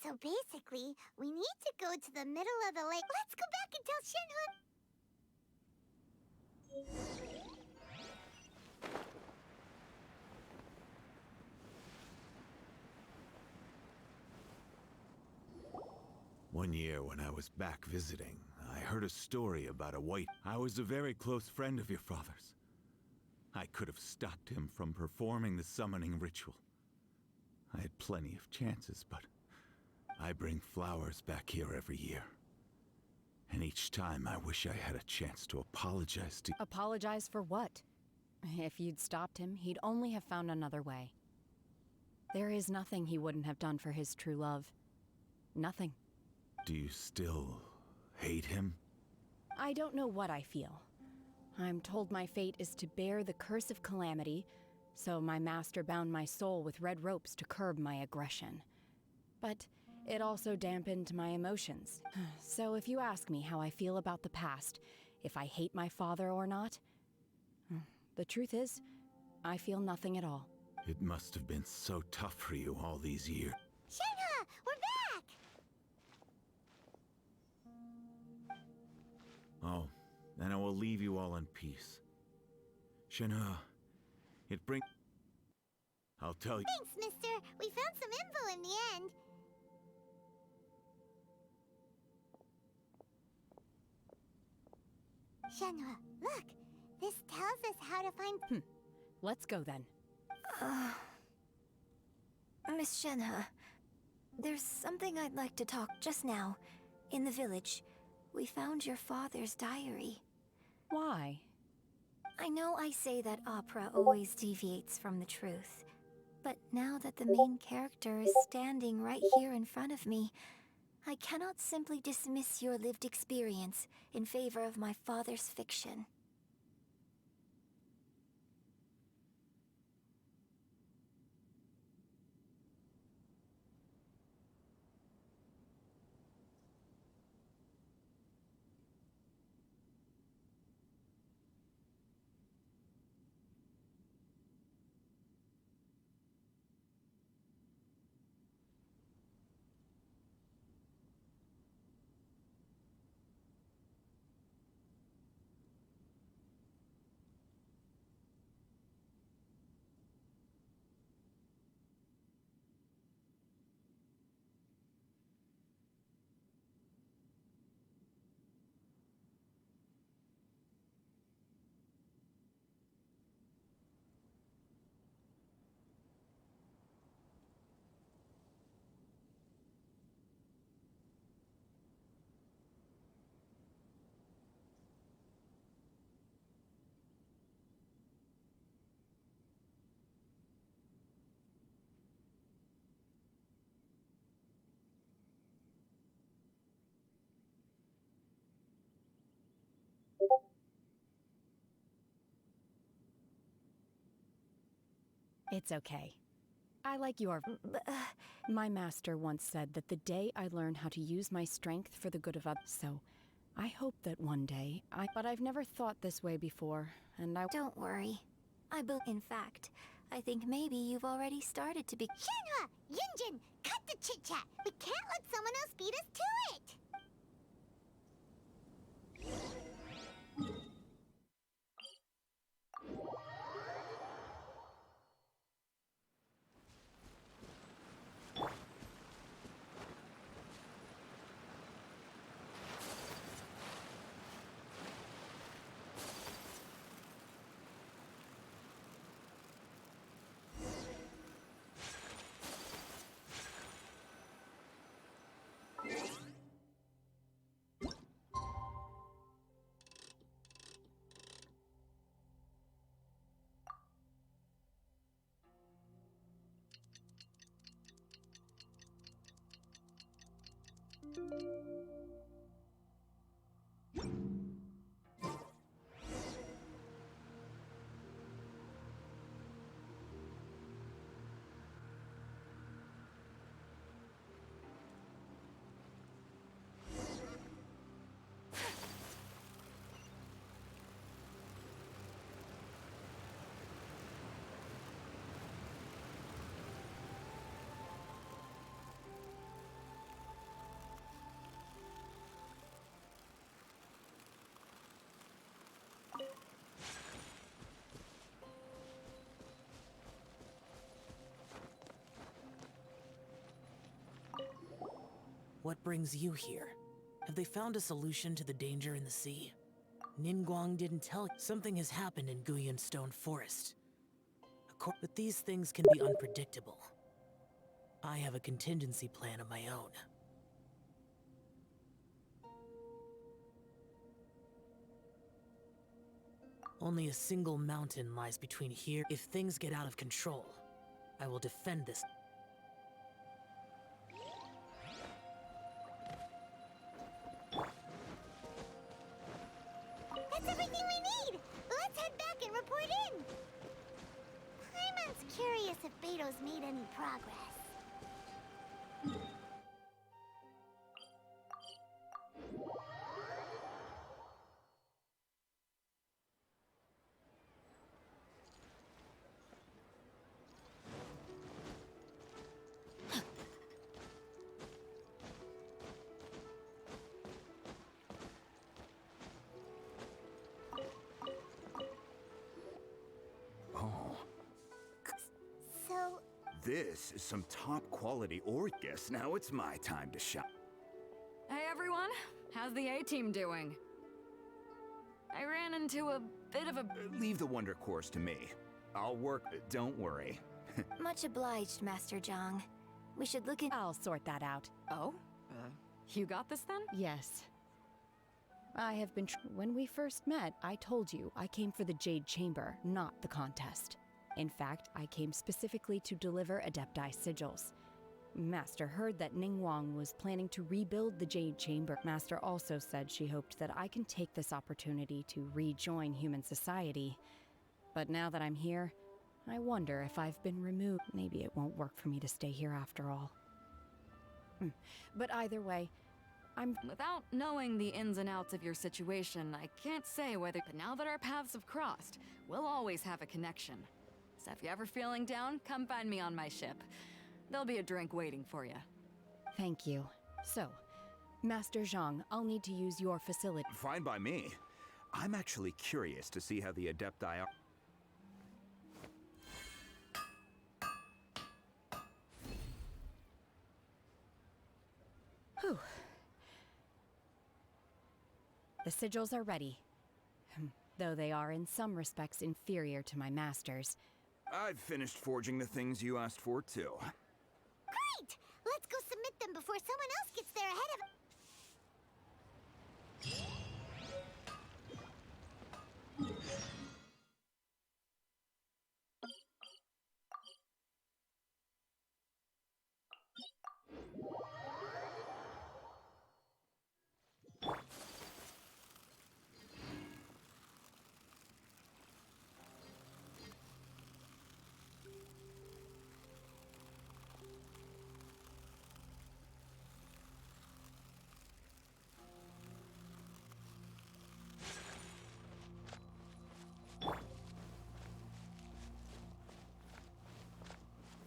So basically, we need to go to the middle of the lake. Let's go back and tell Shenhua. One year when I was back visiting, I heard a story about a white... I was a very close friend of your father's. I could have stopped him from performing the summoning ritual. I had plenty of chances, but I bring flowers back here every year. And each time I wish I had a chance to apologize to... Apologize for what? If you'd stopped him, he'd only have found another way. There is nothing he wouldn't have done for his true love. Nothing. Do you still hate him? I don't know what I feel. I'm told my fate is to bear the curse of calamity, so my master bound my soul with red ropes to curb my aggression. But it also dampened my emotions. So if you ask me how I feel about the past, if I hate my father or not, the truth is, I feel nothing at all. It must have been so tough for you all these years. Shenhua, we're back! Oh, then I will leave you all in peace. Shenhua, it brings... I'll tell you... Thanks, mister. We found some info in the end. Shenhua, look! This tells us how to find... Let's go then. Miss Shenhe, there's something I'd like to talk just now. In the village, we found your father's diary. Why? I know I say that opera always deviates from the truth, but now that the main character is standing right here in front of me, I cannot simply dismiss your lived experience in favor of my father's fiction. It's okay. I like your... My master once said that the day I learn how to use my strength for the good of others, so I hope that one day But I've never thought this way before, and I... Don't worry. In fact, I think maybe you've already started to be... Shenhua! Yunjin! Cut the chit-chat! We can't let someone else beat us to it! What brings you here? Have they found a solution to the danger in the sea? Ningguang didn't tell. Something has happened in Guyun Stone Forest. But these things can be unpredictable. I have a contingency plan of my own. Only a single mountain lies between here. If things get out of control, I will defend this. That's everything we need! Let's head back and report in! Paimon's curious if Beto's made any progress. So, This is some top quality ore. Guess now it's my time to shine. Hey everyone, how's the A-team doing? I ran into a bit of a... Leave the wonder course to me. I'll work. Don't worry. Much obliged, Master Zhang. We should look in. I'll sort that out. Oh? You got this then? Yes. I have been. When we first met, I told you I came for the Jade Chamber, not the contest. In fact, I came specifically to deliver Adepti sigils. Master heard that Ningguang was planning to rebuild the Jade Chamber. Master also said she hoped that I can take this opportunity to rejoin human society. But now that I'm here, I wonder if I've been removed. Maybe it won't work for me to stay here after all. But either way, Without knowing the ins and outs of your situation, I can't say whether... But now that our paths have crossed, we'll always have a connection. So if you're ever feeling down, come find me on my ship. There'll be a drink waiting for you. Thank you. So, Master Zhang, I'll need to use your facility. Fine by me. I'm actually curious to see how the Adepti are. Whew. The sigils are ready. Though they are in some respects inferior to my master's. I've finished forging the things you asked for, too. great! Let's go submit them before someone else gets there ahead of...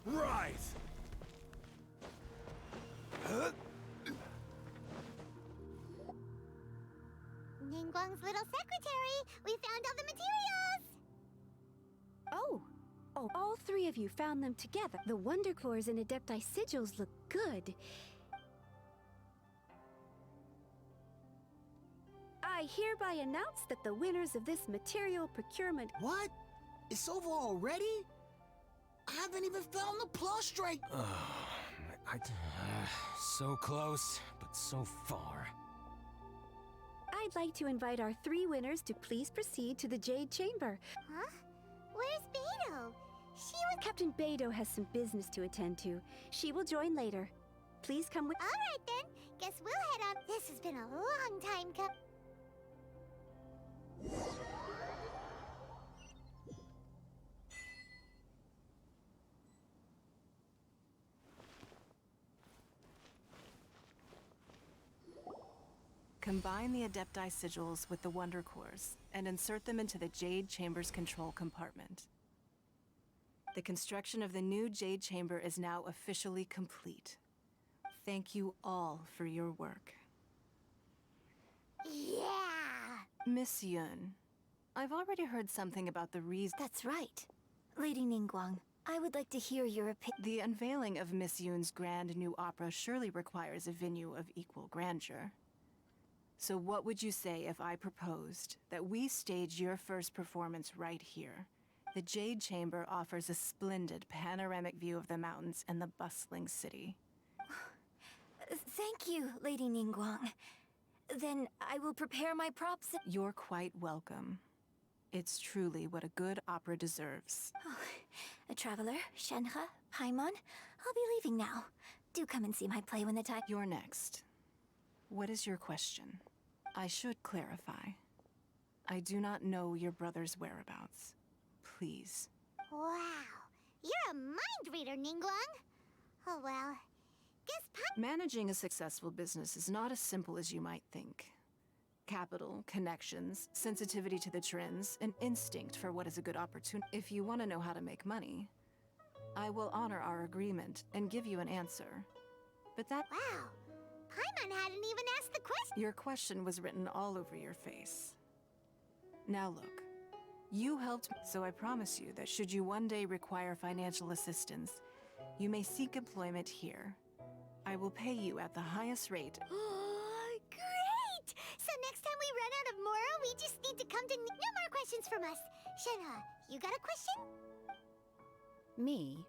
Right! Ningguang's little secretary! We found all the materials! Oh, all three of you found them together. The Wonder Cores and Adepti sigils look good. I hereby announce that the winners of this material procurement... What? It's over already? I haven't even found the prostrate! So close, but so far. I'd like to invite our three winners to please proceed to the Jade Chamber. Huh? Where's Beto? Captain Beto has some business to attend to. She will join later. Please come with... Alright then. Guess we'll head on. This has been a long time coming. Combine the Adepti sigils with the Wonder Cores and insert them into the Jade Chamber's control compartment. The construction of the new Jade Chamber is now officially complete. Thank you all for your work. Yeah! Miss Yun, I've already heard something about the reason... That's right. Lady Ningguang, I would like to hear your opinion. The unveiling of Miss Yoon's grand new opera surely requires a venue of equal grandeur. So what would you say if I proposed that we stage your first performance right here? The Jade Chamber offers a splendid panoramic view of the mountains and the bustling city. Thank you, Lady Ningguang. Then I will prepare my props. You're quite welcome. It's truly what a good opera deserves. A traveler, Shenhe, Paimon, I'll be leaving now. Do come and see my play when the time. You're next. What is your question? I should clarify. I do not know your brother's whereabouts. Please. Wow. You're a mind reader, Ningguang. Oh well. Managing a successful business is not as simple as you might think. Capital, connections, sensitivity to the trends, an instinct for what is a good opportunity. If you want to know how to make money, I will honor our agreement and give you an answer. But that— Wow. Paimon hadn't even asked the question. Your question was written all over your face. Now look, you helped me, so I promise you that should you one day require financial assistance, you may seek employment here. I will pay you at the highest rate. Great! So next time we run out of Moro, we just need to come to— No more questions from us. Shenhe, you got a question? Me?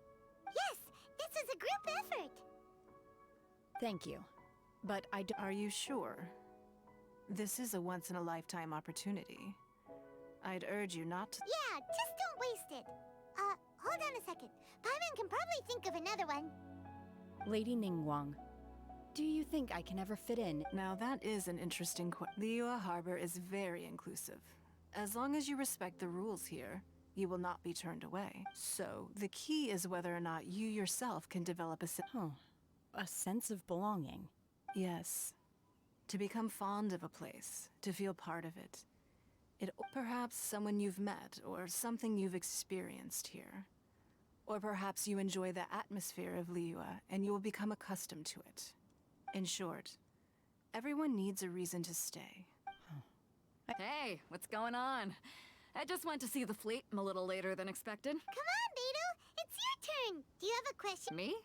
Yes, this is a group effort. Thank you. But I don't— Are you sure? This is a once-in-a-lifetime opportunity. I'd urge you not to— Yeah, just don't waste it. Hold on a second. Paimon can probably think of another one. Lady Ningguang, do you think I can ever fit in? Now that is an interesting question. Liyue Harbor is very inclusive. As long as you respect the rules here, you will not be turned away. So, the key is whether or not you yourself can develop a sense of belonging. Yes. To become fond of a place, to feel part of it. Perhaps someone you've met, or something you've experienced here. Or perhaps you enjoy the atmosphere of Liyue, and you will become accustomed to it. In short, everyone needs a reason to stay. Hey, what's going on? I just went to see the fleet a little later than expected. Come on, Beidou! It's your turn! Do you have a question? Me?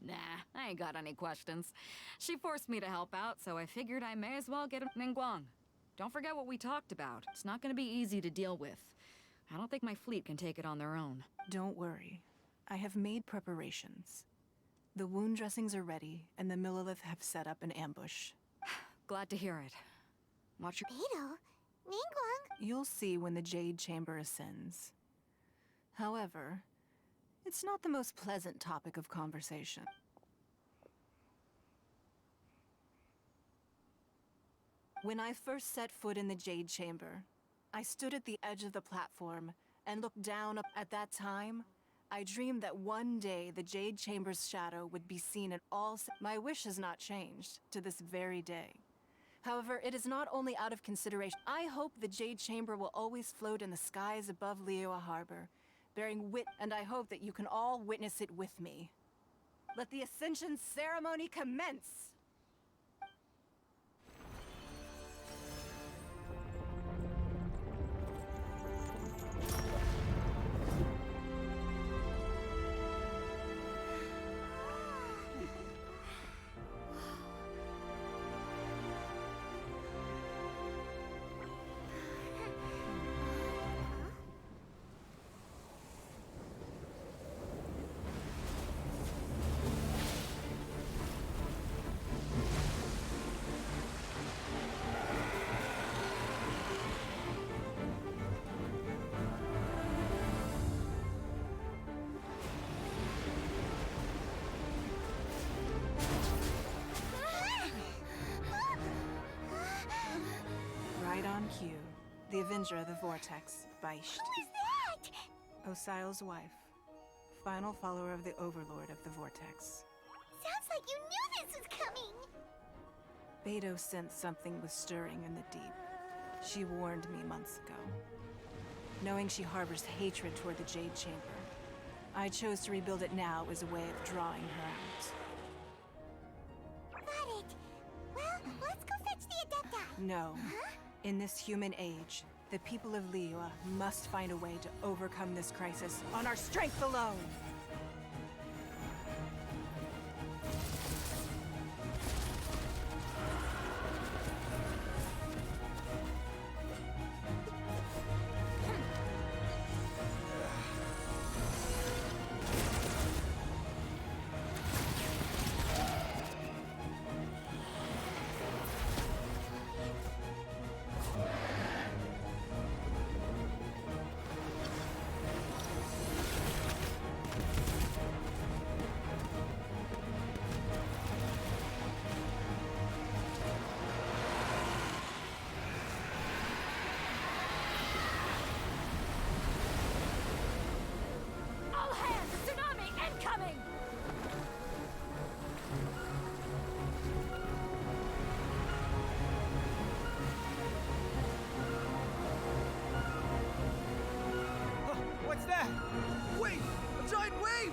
Nah, I ain't got any questions. She forced me to help out, so I figured I may as well get a Ningguang. Don't forget what we talked about. It's not gonna be easy to deal with. I don't think my fleet can take it on their own. Don't worry. I have made preparations. The wound dressings are ready, and the Millilith have set up an ambush. Glad to hear it. Watch your— Beidou? Ningguang? You'll see when the Jade Chamber ascends. However, it's not the most pleasant topic of conversation. When I first set foot in the Jade Chamber, I stood at the edge of the platform and looked down. At that time, I dreamed that one day the Jade Chamber's shadow would be seen in all— My wish has not changed to this very day. However, it is not only out of consideration. I hope the Jade Chamber will always float in the skies above Liyue Harbor, bearing and I hope that you can all witness it with me. Let the Ascension ceremony commence! Right on cue. The Avenger of the Vortex, Beisht. Who is that? Osial's wife. Final follower of the Overlord of the Vortex. Sounds like you knew this was coming! Beidou sensed something was stirring in the deep. She warned me months ago. Knowing she harbors hatred toward the Jade Chamber, I chose to rebuild it now as a way of drawing her out. Got it. Well, let's go fetch the Adepta. No. Huh? In this human age, the people of Liyue must find a way to overcome this crisis on our strength alone. All hands! Tsunami incoming! What's that? Wait! A giant wave!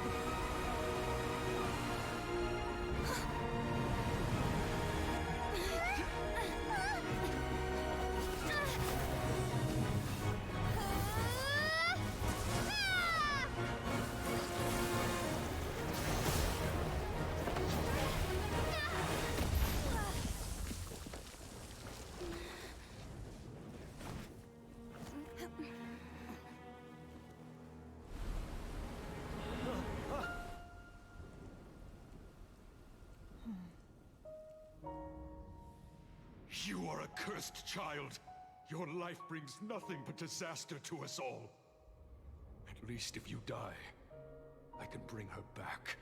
You are a cursed child. Your life brings nothing but disaster to us all. At least if you die, I can bring her back.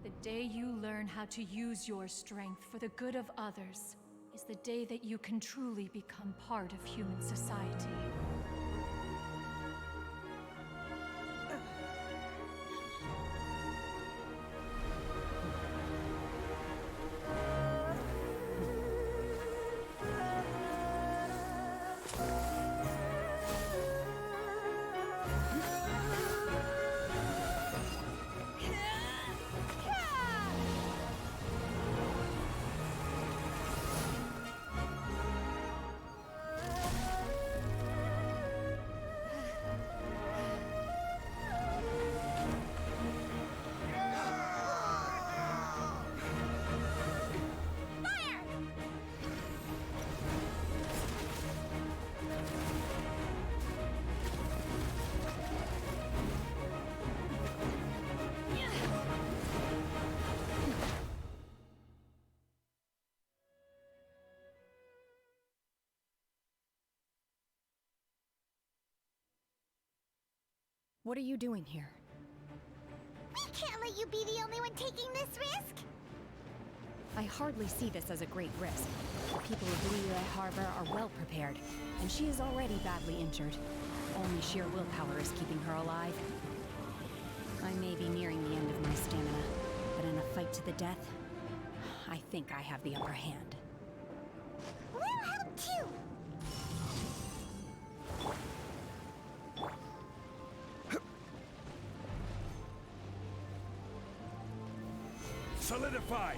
The day you learn how to use your strength for the good of others is the day that you can truly become part of human society. What are you doing here? We can't let you be the only one taking this risk! I hardly see this as a great risk. The people of Liyue Harbor are well prepared, and she is already badly injured. Only sheer willpower is keeping her alive. I may be nearing the end of my stamina, but in a fight to the death, I think I have the upper hand. We'll help too! Solidify!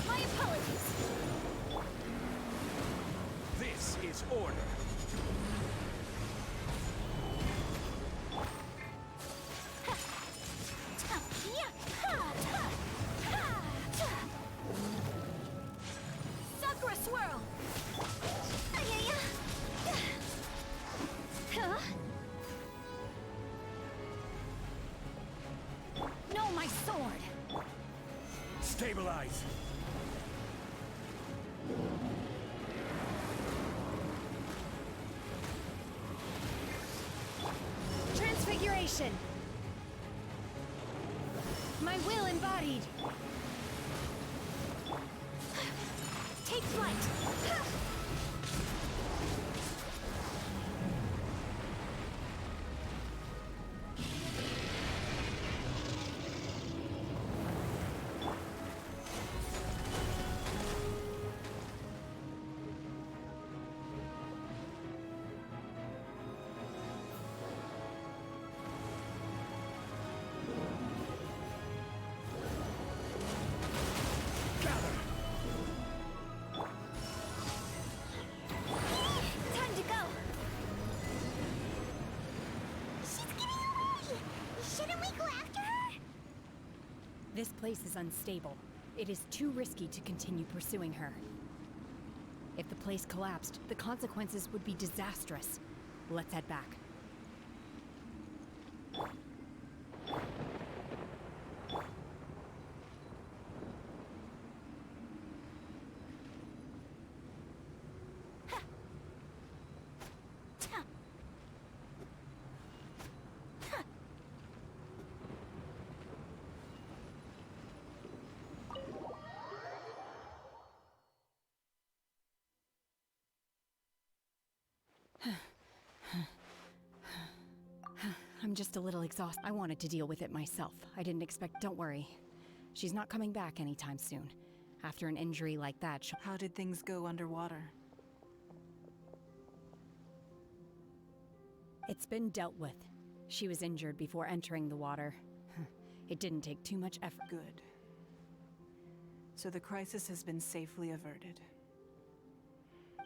My apologies. This is order. Sakura swirl. No, my sword! Stabilize! Transfiguration! My will embodied! Take flight! place is unstable. It is too risky to continue pursuing her. If the place collapsed, the consequences would be disastrous. Let's head back. I'm just a little exhausted. I wanted to deal with it myself. I didn't expect. Don't worry. She's not coming back anytime soon. After an injury like that, she'll. How did things go underwater? It's been dealt with. She was injured before entering the water. It didn't take too much effort. Good. So the crisis has been safely averted.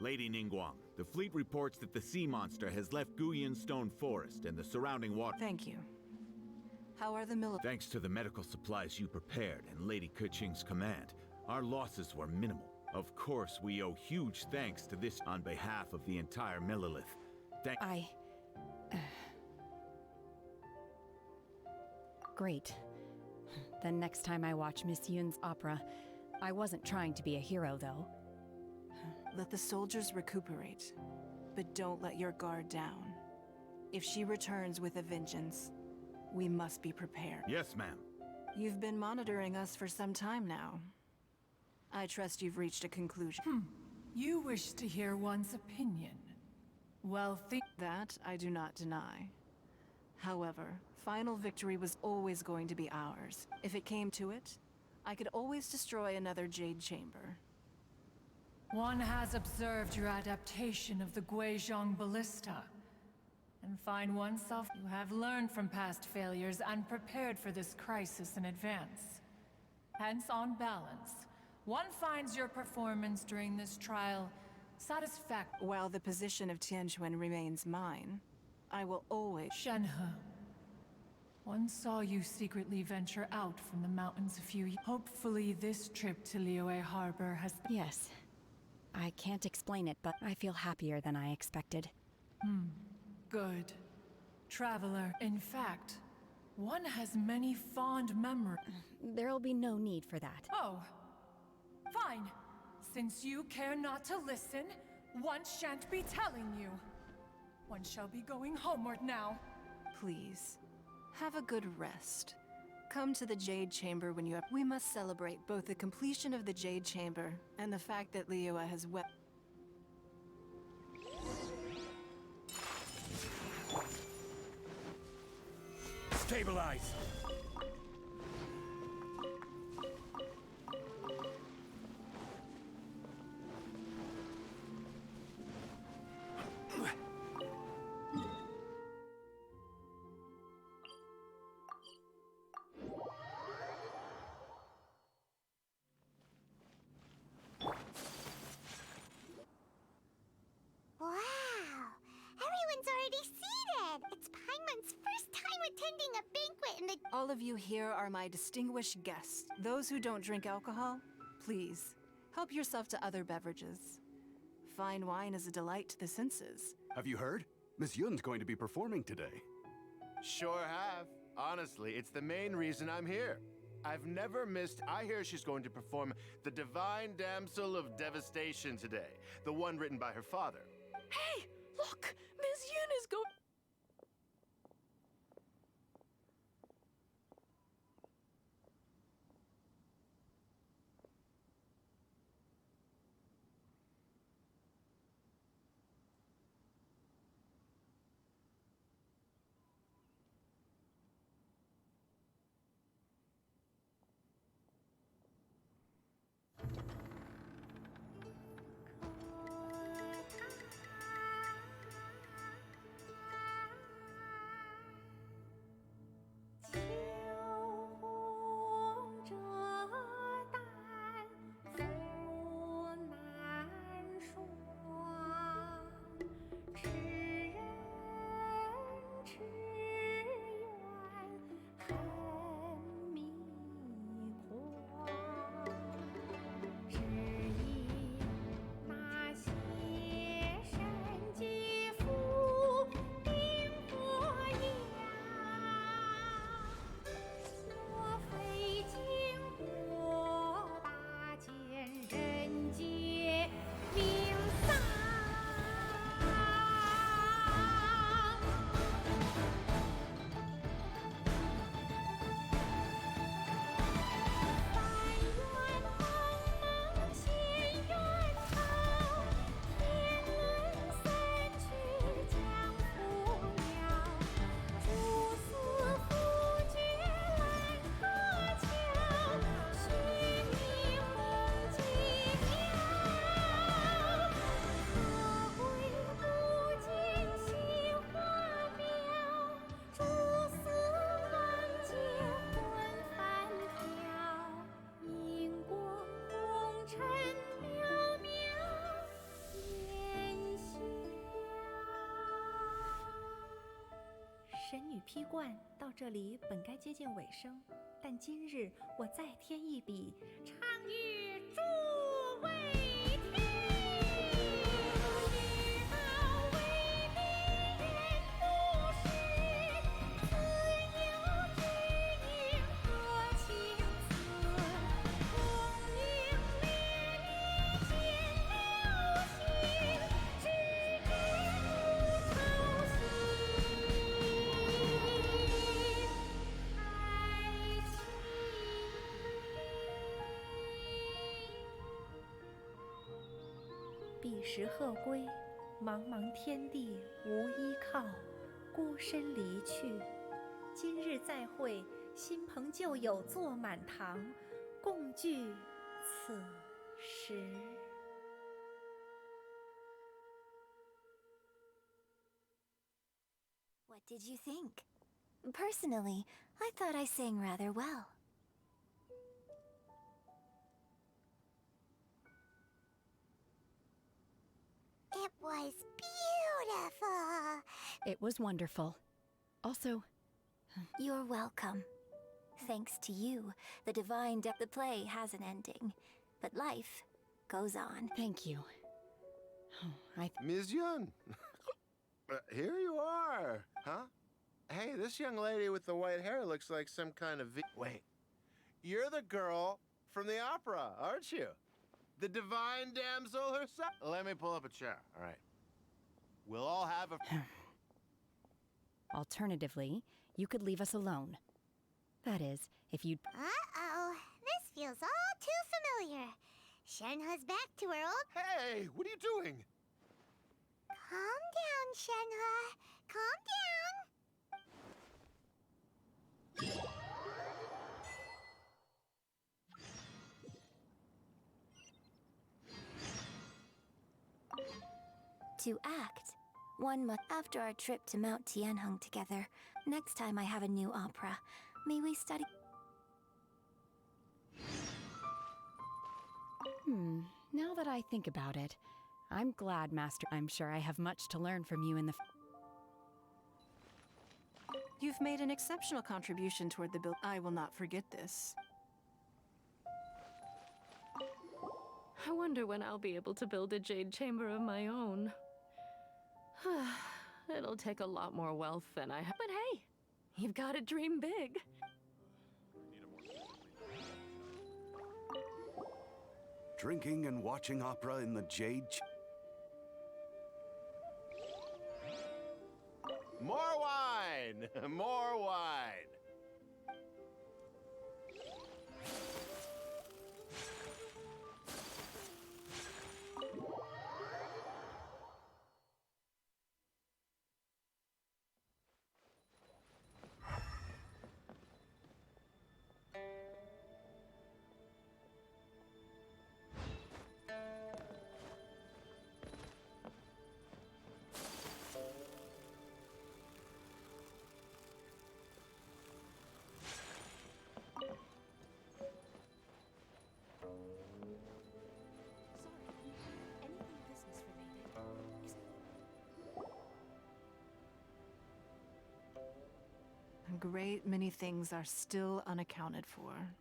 Lady Ningguang, the fleet reports that the sea monster has left Guyun Stone Forest and the surrounding water. Thank you. How are the military? Thanks to the medical supplies you prepared and Lady Keqing's command, our losses were minimal. Of course, we owe huge thanks to this on behalf of the entire Millelith. Great. Then next time I watch Miss Yun's opera, I wasn't trying to be a hero, though. Let the soldiers recuperate, but don't let your guard down. If she returns with a vengeance, we must be prepared. Yes, ma'am. You've been monitoring us for some time now. I trust you've reached a conclusion. You wish to hear one's opinion. Well, that I do not deny. However, final victory was always going to be ours. If it came to it, I could always destroy another Jade Chamber. One has observed your adaptation of the Guizhong Ballista, and find oneself you have learned from past failures and prepared for this crisis in advance. Hence, on balance, one finds your performance during this trial satisfactory. While the position of Tianquan remains mine, I will always... Shenhe, one saw you secretly venture out from the mountains a few years. Hopefully this trip to Liyue Harbor has... Yes. I can't explain it, but I feel happier than I expected. Good. Traveler, in fact, one has many fond memories. There'll be no need for that. Oh. Fine. Since you care not to listen, one shan't be telling you. One shall be going homeward now. Please, have a good rest. Come to the Jade Chamber when you have... We must celebrate both the completion of the Jade Chamber and the fact that Liyue has wept. Stabilize! Wow! Everyone's already seated! It's Paimon's first time attending a banquet in the... All of you here are my distinguished guests. Those who don't drink alcohol, please, help yourself to other beverages. Fine wine is a delight to the senses. Have you heard? Miss Yun's going to be performing today. Sure have. Honestly, it's the main reason I'm here. I've never missed... I hear she's going to perform The Divine Damsel of Devastation today. The one written by her father. Hey! Look! Miss Yun is going... 踢罐到这里本该接近尾声，但今日我再添一笔，唱与诸位听。彼时鹤归，茫茫天地无依靠，孤身离去。今日再会，新朋旧友坐满堂，共聚此时。What did you think? Personally, I thought I sang rather well. It was beautiful. It was wonderful. Also, You're welcome. Thanks to you, the divine the play has an ending, but life goes on. Thank you. Ms. Yun! Here you are! Huh? Hey, this young lady with the white hair looks like some kind of Wait. You're the girl from the opera, aren't you? The divine damsel herself? Let me pull up a chair, all right. We'll all have a... Alternatively, you could leave us alone. That is, if you'd... Uh-oh, this feels all too familiar. Shenhe's back to her old... Hey, what are you doing? Calm down, Shenhe. Calm down. To act, one must... After our trip to Mount Tianheng together, next time I have a new opera, may we study... Now that I think about it, I'm glad, Master. I'm sure I have much to learn from you in the... You've made an exceptional contribution toward the build. I will not forget this. I wonder when I'll be able to build a jade chamber of my own. It'll take a lot more wealth than I have. But hey, you've got to dream big. Drinking and watching opera in the More wine! More wine! A great many things are still unaccounted for.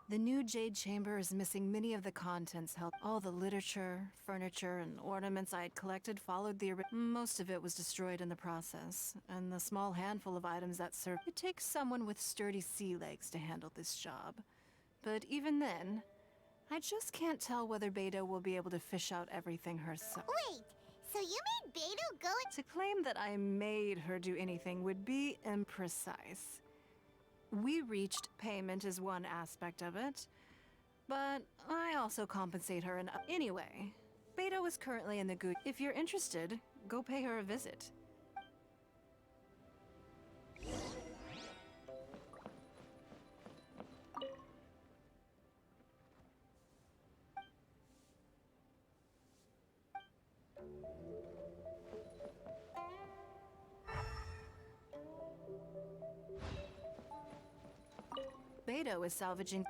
The new Jade Chamber is missing many of the contents held. All the literature, furniture, and ornaments I had collected followed the most of it was destroyed in the process, and the small handful of items that serve. It takes someone with sturdy sea legs to handle this job. But even then, I just can't tell whether Beidou will be able to fish out everything herself. Wait, so you made Beidou go To claim that I made her do anything would be imprecise. We reached payment is one aspect of it, but I also compensate her in anyway. Beidou is currently in the good. If you're interested, go pay her a visit. Beidou is salvaging.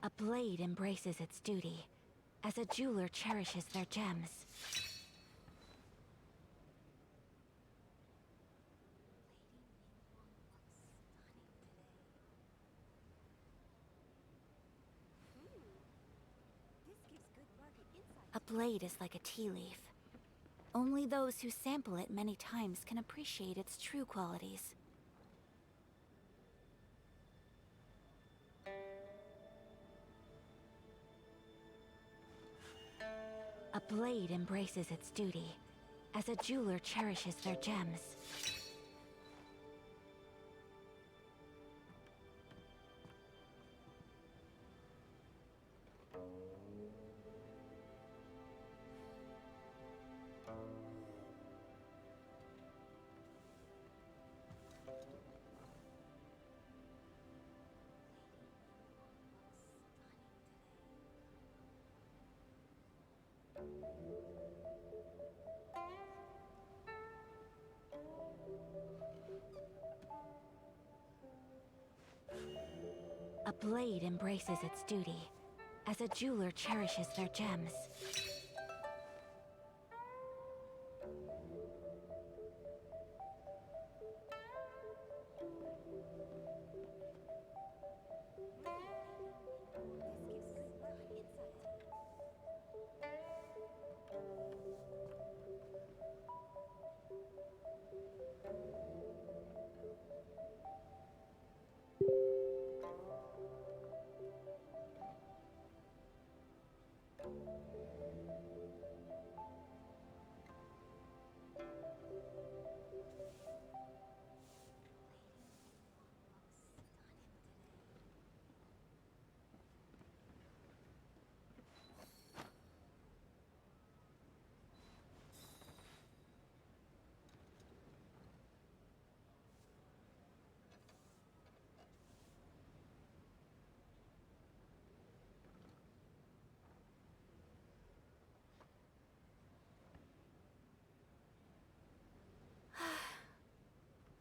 A blade embraces its duty, as a jeweler cherishes their gems. A blade is like a tea leaf. Only those who sample it many times can appreciate its true qualities. A blade embraces its duty, as a jeweler cherishes their gems. A blade embraces its duty, as a jeweler cherishes their gems.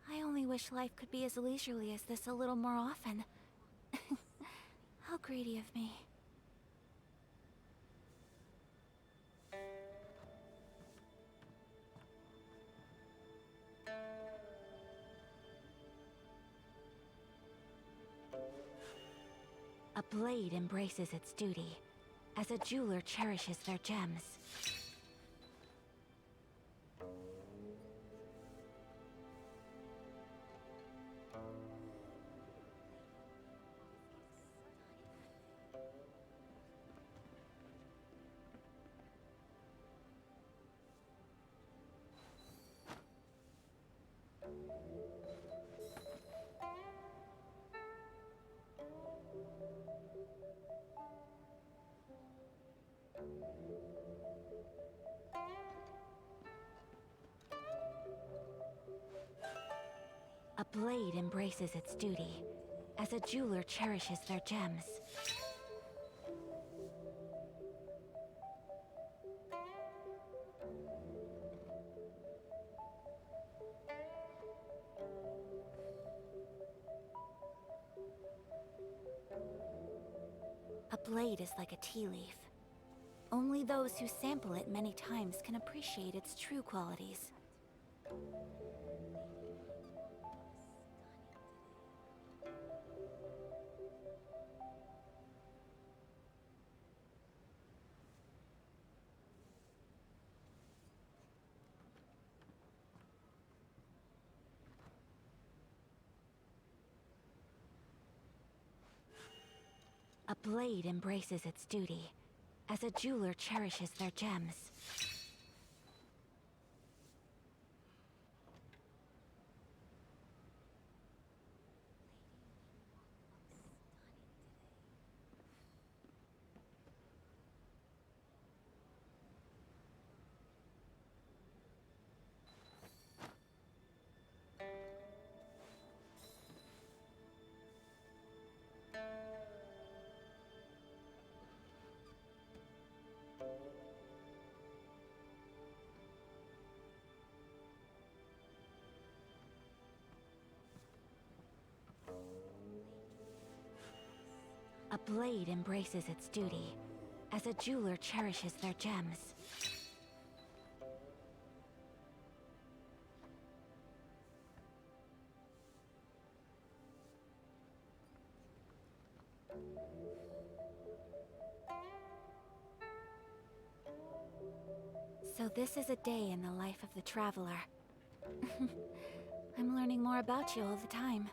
I only wish life could be as leisurely as this a little more often. How greedy of me. A blade embraces its duty, as a jeweler cherishes their gems. blade embraces its duty, as a jeweler cherishes their gems. A blade is like a tea leaf. Only those who sample it many times can appreciate its true qualities. A blade embraces its duty, as a jeweler cherishes their gems. A blade embraces its duty, as a jeweler cherishes their gems. So this is a day in the life of the traveler. I'm learning more about you all the time.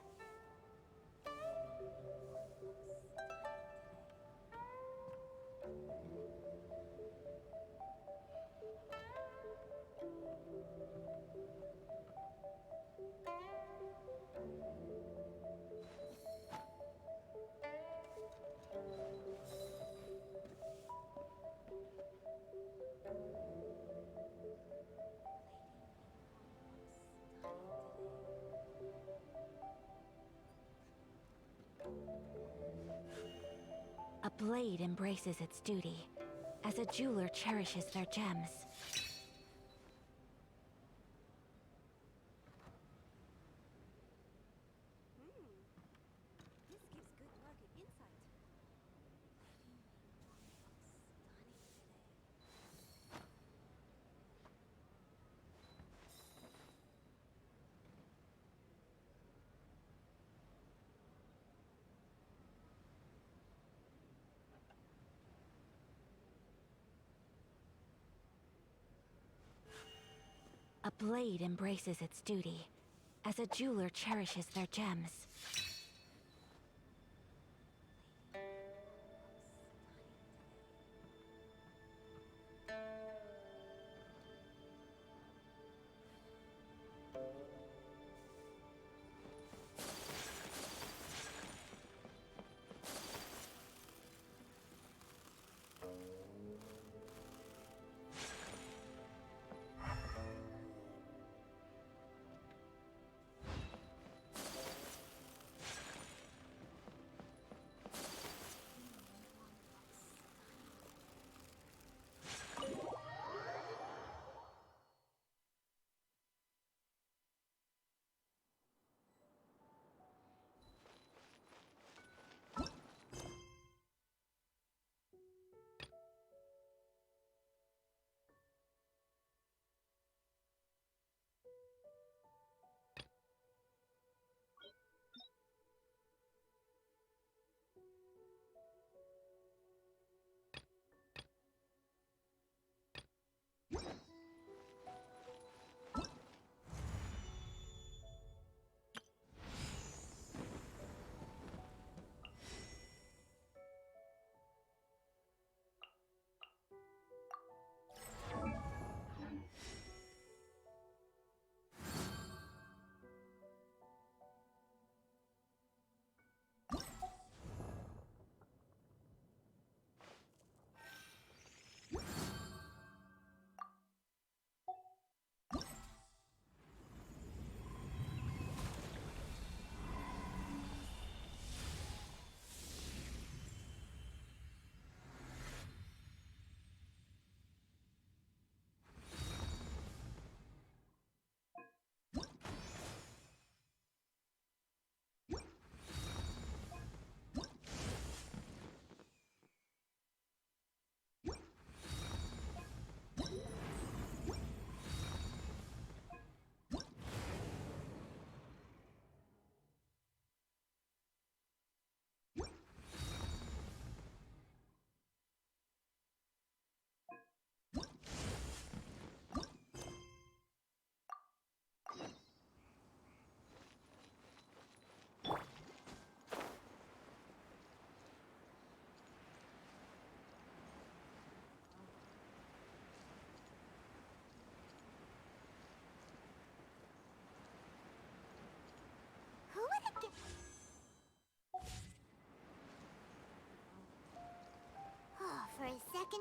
A blade embraces its duty, as a jeweler cherishes their gems. A blade embraces its duty, as a jeweler cherishes their gems.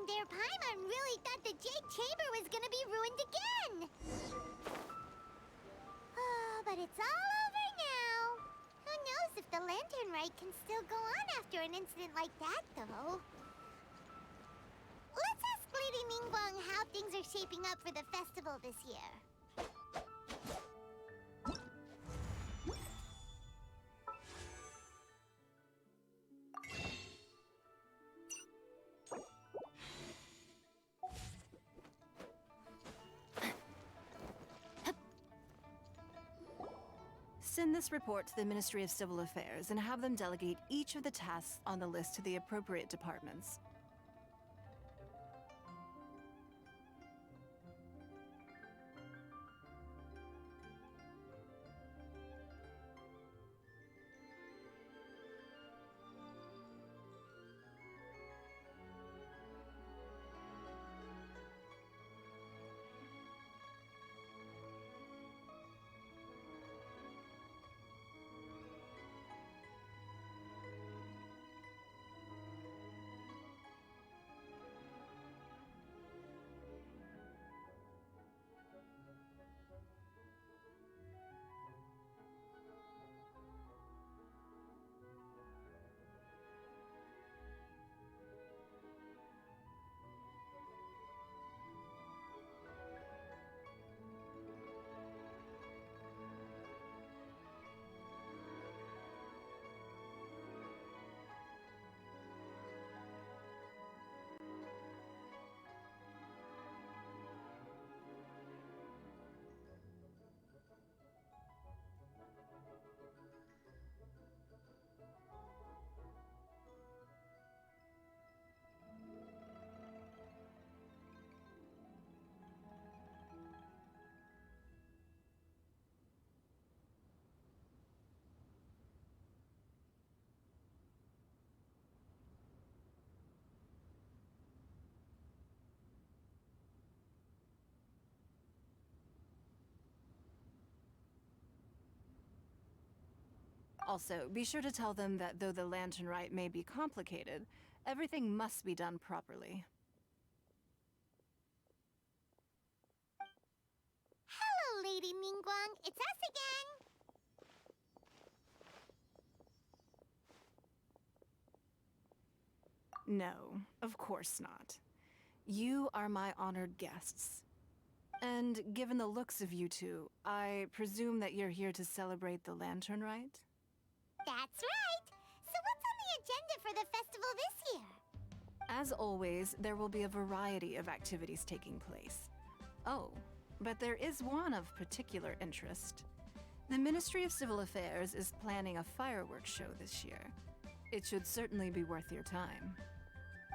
there, Paimon really thought the Jade Chamber was gonna be ruined again! Oh, but it's all over now. Who knows if the Lantern Rite can still go on after an incident like that, though. Let's ask Lady Ningguang how things are shaping up for the festival this year. Send this report to the Ministry of Civil Affairs and have them delegate each of the tasks on the list to the appropriate departments. Also, be sure to tell them that though the Lantern Rite may be complicated, everything must be done properly. Hello, Lady Ningguang. It's us again. No, of course not. You are my honored guests. And given the looks of you two, I presume that you're here to celebrate the Lantern Rite? That's right. So what's on the agenda for the festival this year? As always, there will be a variety of activities taking place. Oh, but there is one of particular interest. The Ministry of Civil Affairs is planning a fireworks show this year. It should certainly be worth your time.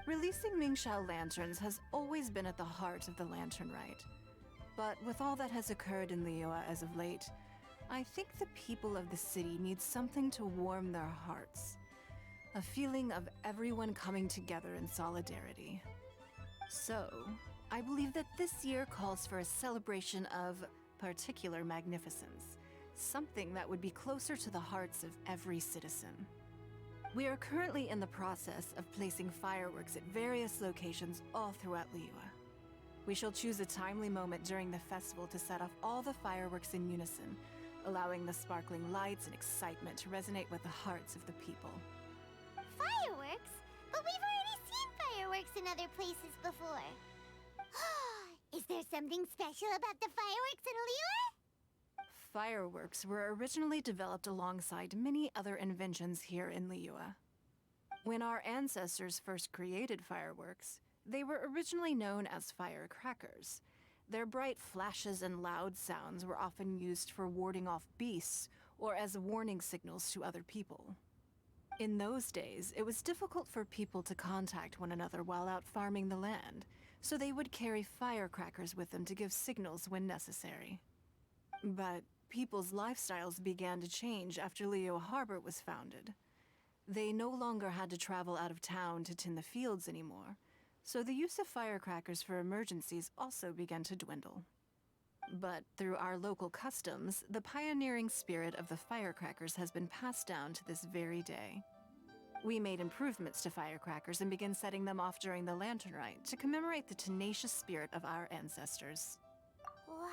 Releasing Mingxiao lanterns has always been at the heart of the Lantern Rite. But with all that has occurred in Liyue as of late, I think the people of the city need something to warm their hearts. A feeling of everyone coming together in solidarity. So, I believe that this year calls for a celebration of particular magnificence. Something that would be closer to the hearts of every citizen. We are currently in the process of placing fireworks at various locations all throughout Liyue. We shall choose a timely moment during the festival to set off all the fireworks in unison, allowing the sparkling lights and excitement to resonate with the hearts of the people. Fireworks? But we've already seen fireworks in other places before. Is there something special about the fireworks in Liyue? Fireworks were originally developed alongside many other inventions here in Liyue. When our ancestors first created fireworks, they were originally known as firecrackers. Their bright flashes and loud sounds were often used for warding off beasts or as warning signals to other people. In those days, it was difficult for people to contact one another while out farming the land, so they would carry firecrackers with them to give signals when necessary. But people's lifestyles began to change after Liyue Harbor was founded. They no longer had to travel out of town to tend the fields anymore, so the use of firecrackers for emergencies also began to dwindle. But through our local customs, the pioneering spirit of the firecrackers has been passed down to this very day. We made improvements to firecrackers and began setting them off during the Lantern Rite to commemorate the tenacious spirit of our ancestors. Wow.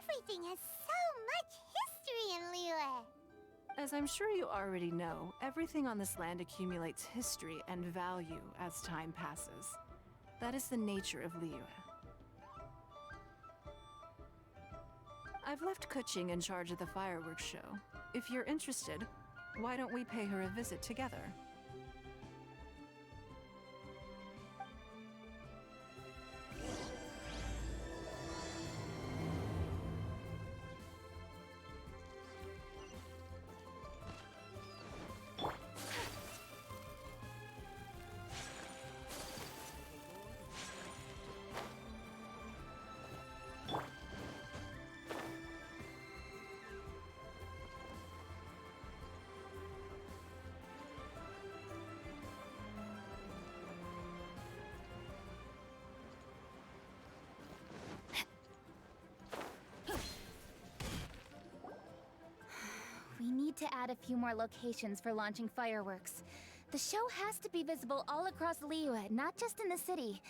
Everything has so much history in Liyue. As I'm sure you already know, everything on this land accumulates history and value as time passes. That is the nature of Liyue. I've left Kuching in charge of the fireworks show. If you're interested, why don't we pay her a visit together? We need to add a few more locations for launching fireworks. The show has to be visible all across Liyue, not just in the city.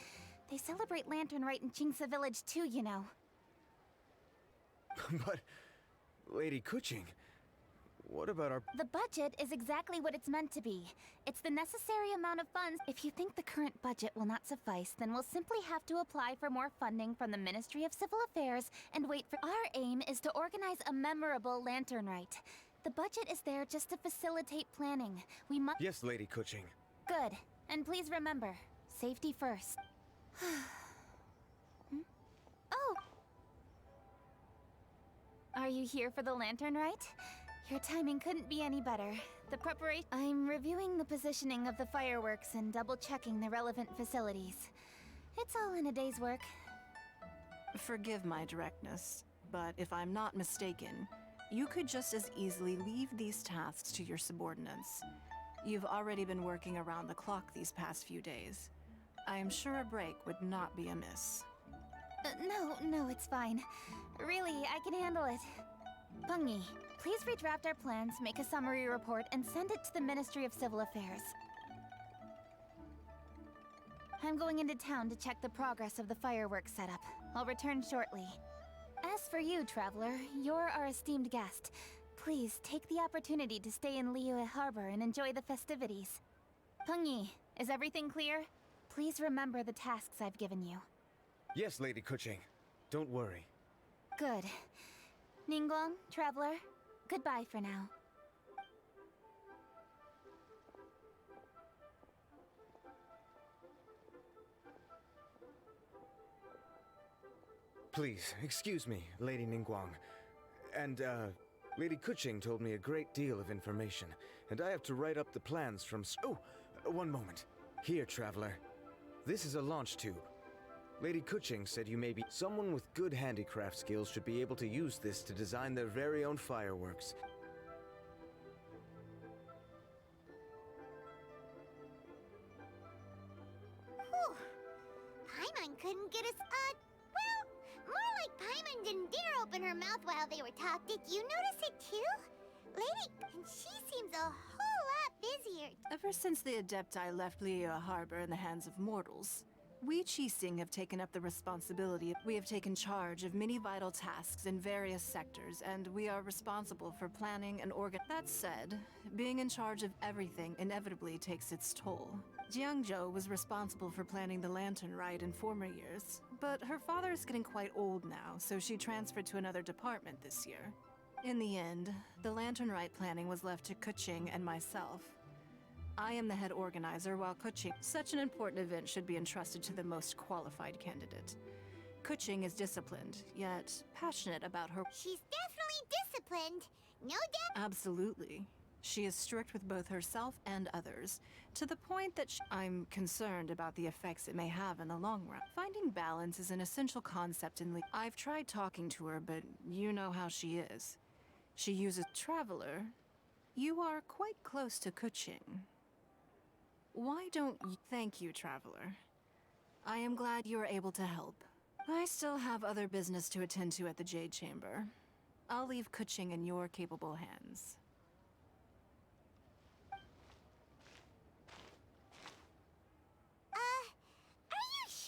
They celebrate Lantern Rite in Jingsa Village too, you know. But, Lady Kuching, what about our... The budget is exactly what it's meant to be. It's the necessary amount of funds. If you think the current budget will not suffice, then we'll simply have to apply for more funding from the Ministry of Civil Affairs and wait for... Our aim is to organize a memorable Lantern Rite. The budget is there just to facilitate planning. We must... Yes, Lady Kuching. Good. And please remember, safety first. Oh! Are you here for the Lantern Rite? Your timing couldn't be any better. The preparation... I'm reviewing the positioning of the fireworks and double-checking the relevant facilities. It's all in a day's work. Forgive my directness, but if I'm not mistaken, you could just as easily leave these tasks to your subordinates. You've already been working around the clock these past few days. I am sure a break would not be amiss. No, it's fine. Really, I can handle it. Pengyi, please redraft our plans, make a summary report, and send it to the Ministry of Civil Affairs. I'm going into town to check the progress of the fireworks setup. I'll return shortly. As for you, Traveler, you're our esteemed guest. Please take the opportunity to stay in Liyue Harbor and enjoy the festivities. Pengyi, is everything clear? Please remember the tasks I've given you. Yes, Lady Kuching. Don't worry. Good. Ningguang, Traveler, goodbye for now. Please, excuse me, Lady Ningguang. And, Lady Kuching told me a great deal of information, and I have to write up the plans from... Oh, one moment. Here, Traveler. This is a launch tube. Lady Kuching said you may be... Someone with good handicraft skills should be able to use this to design their very own fireworks. Whew. Paimon couldn't get us, well, more like Paimon didn't dare open her mouth while they were talking. Did you notice it too? Lady, and she seems a whole lot busier. Ever since the Adepti left Liyue Harbor in the hands of mortals, we Qixing have taken up the responsibility. We have taken charge of many vital tasks in various sectors, and we are responsible for planning and That said, being in charge of everything inevitably takes its toll. Jiangzhou was responsible for planning the Lantern Rite in former years, but her father is getting quite old now, so she transferred to another department this year. In the end, the Lantern Rite planning was left to Kuching and myself. I am the head organizer, while Kuching... Such an important event should be entrusted to the most qualified candidate. Kuching is disciplined, yet passionate about her... She's definitely disciplined. No doubt. Absolutely. She is strict with both herself and others, to the point that I'm concerned about the effects it may have in the long run. Finding balance is an essential concept in I've tried talking to her, but you know how she is. She uses Traveler. You are quite close to Kuching. Why don't you... Thank you, Traveler. I am glad you are able to help. I still have other business to attend to at the Jade Chamber. I'll leave Kuching in your capable hands.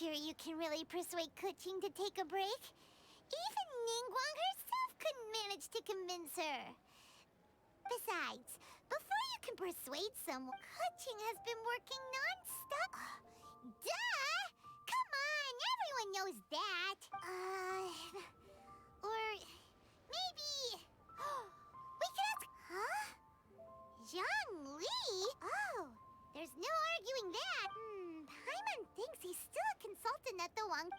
sure you can really persuade Kuching to take a break. Even Ningguang herself couldn't manage to convince her. Besides, before you can persuade someone, Kuching has been working non-stop. Duh! Come on, everyone knows that. Or maybe we could ask. Huh? Zhang Li? Oh, there's no arguing that. Paimon thinks he's still a consultant at the Wang.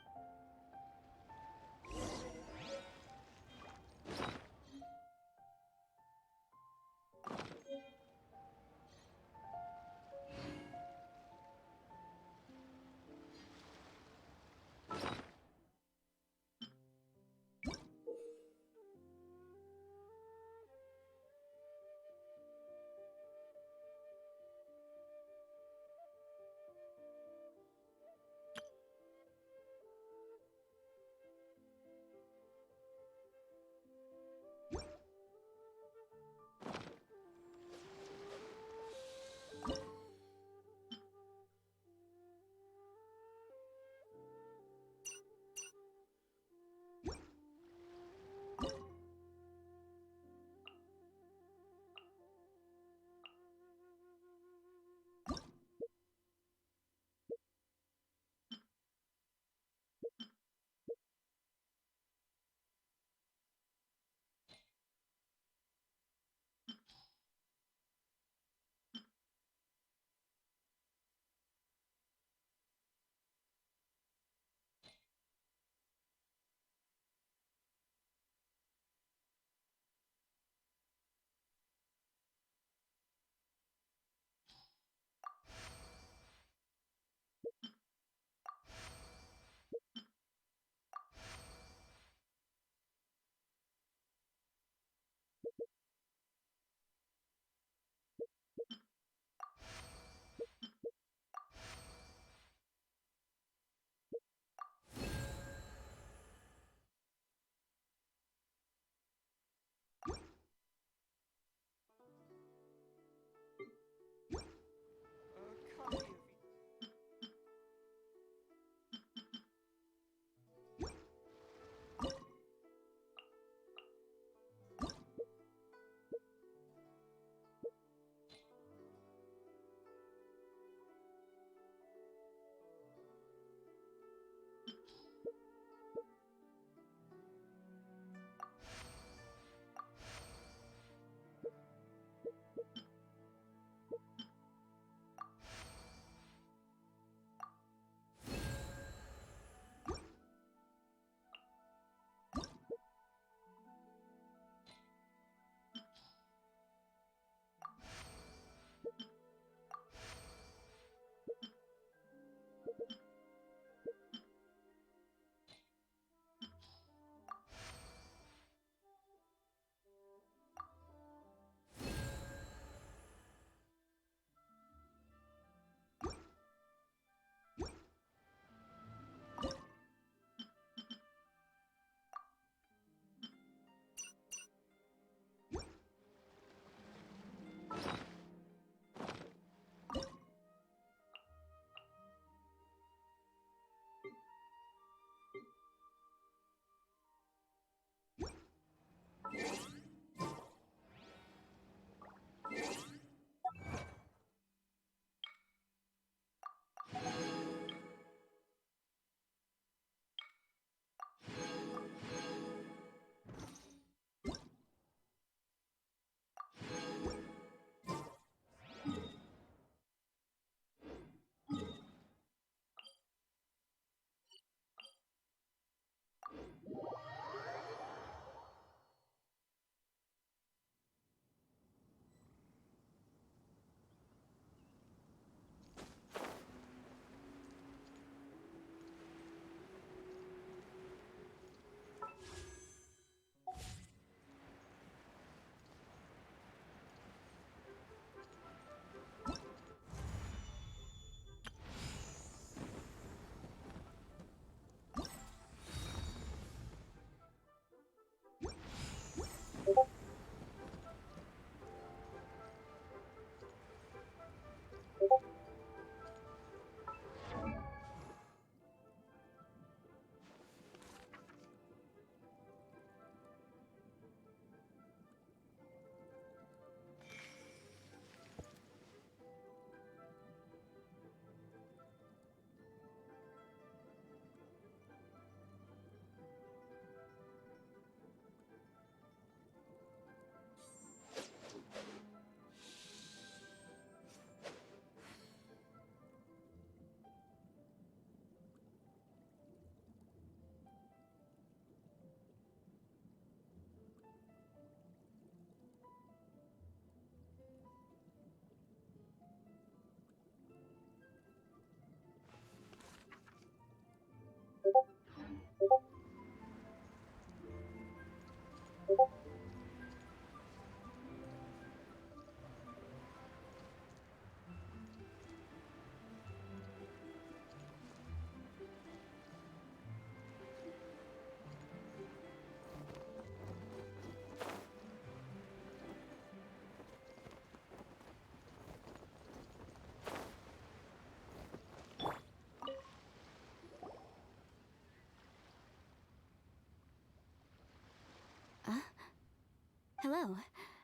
Hello.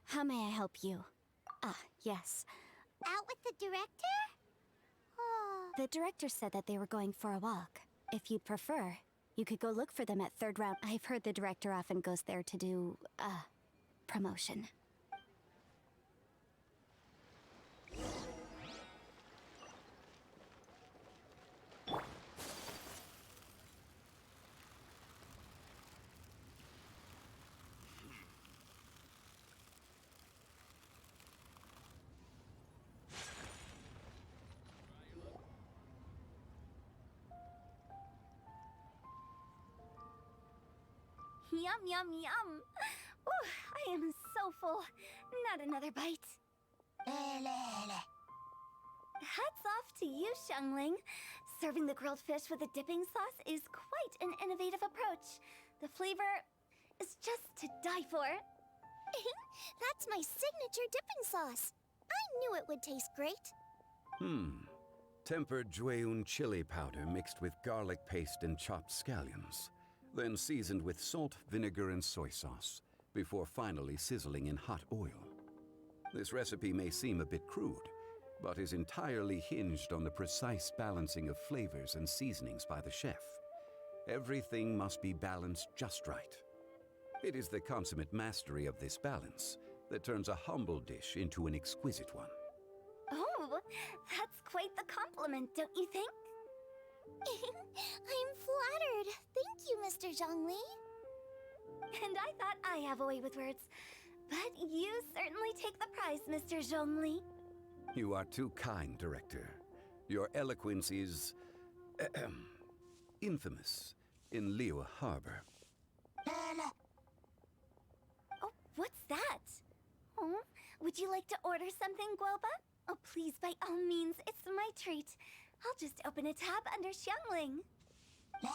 How may I help you? Ah, yes. Out with the director? Oh. The director said that they were going for a walk. If you'd prefer, you could go look for them at third round. I've heard the director often goes there to do, promotion. Yum, yum, yum. Ooh, I am so full. Not another bite. Hats off to you, Xiangling. Serving the grilled fish with a dipping sauce is quite an innovative approach. The flavor is just to die for. That's my signature dipping sauce. I knew it would taste great. Tempered Jueyun chili powder mixed with garlic paste and chopped scallions, then seasoned with salt, vinegar, and soy sauce, before finally sizzling in hot oil. This recipe may seem a bit crude, but is entirely hinged on the precise balancing of flavors and seasonings by the chef. Everything must be balanced just right. It is the consummate mastery of this balance that turns a humble dish into an exquisite one. Oh, that's quite the compliment, don't you think? I'm flattered. Thank you, Mr. Zhongli. And I thought I have a way with words. But you certainly take the prize, Mr. Zhongli. You are too kind, Director. Your eloquence is infamous in Liyue Harbor. Oh, what's that? Oh, would you like to order something, Guoba? Oh, please, by all means, it's my treat. I'll just open a tab under Xiangling. Hey,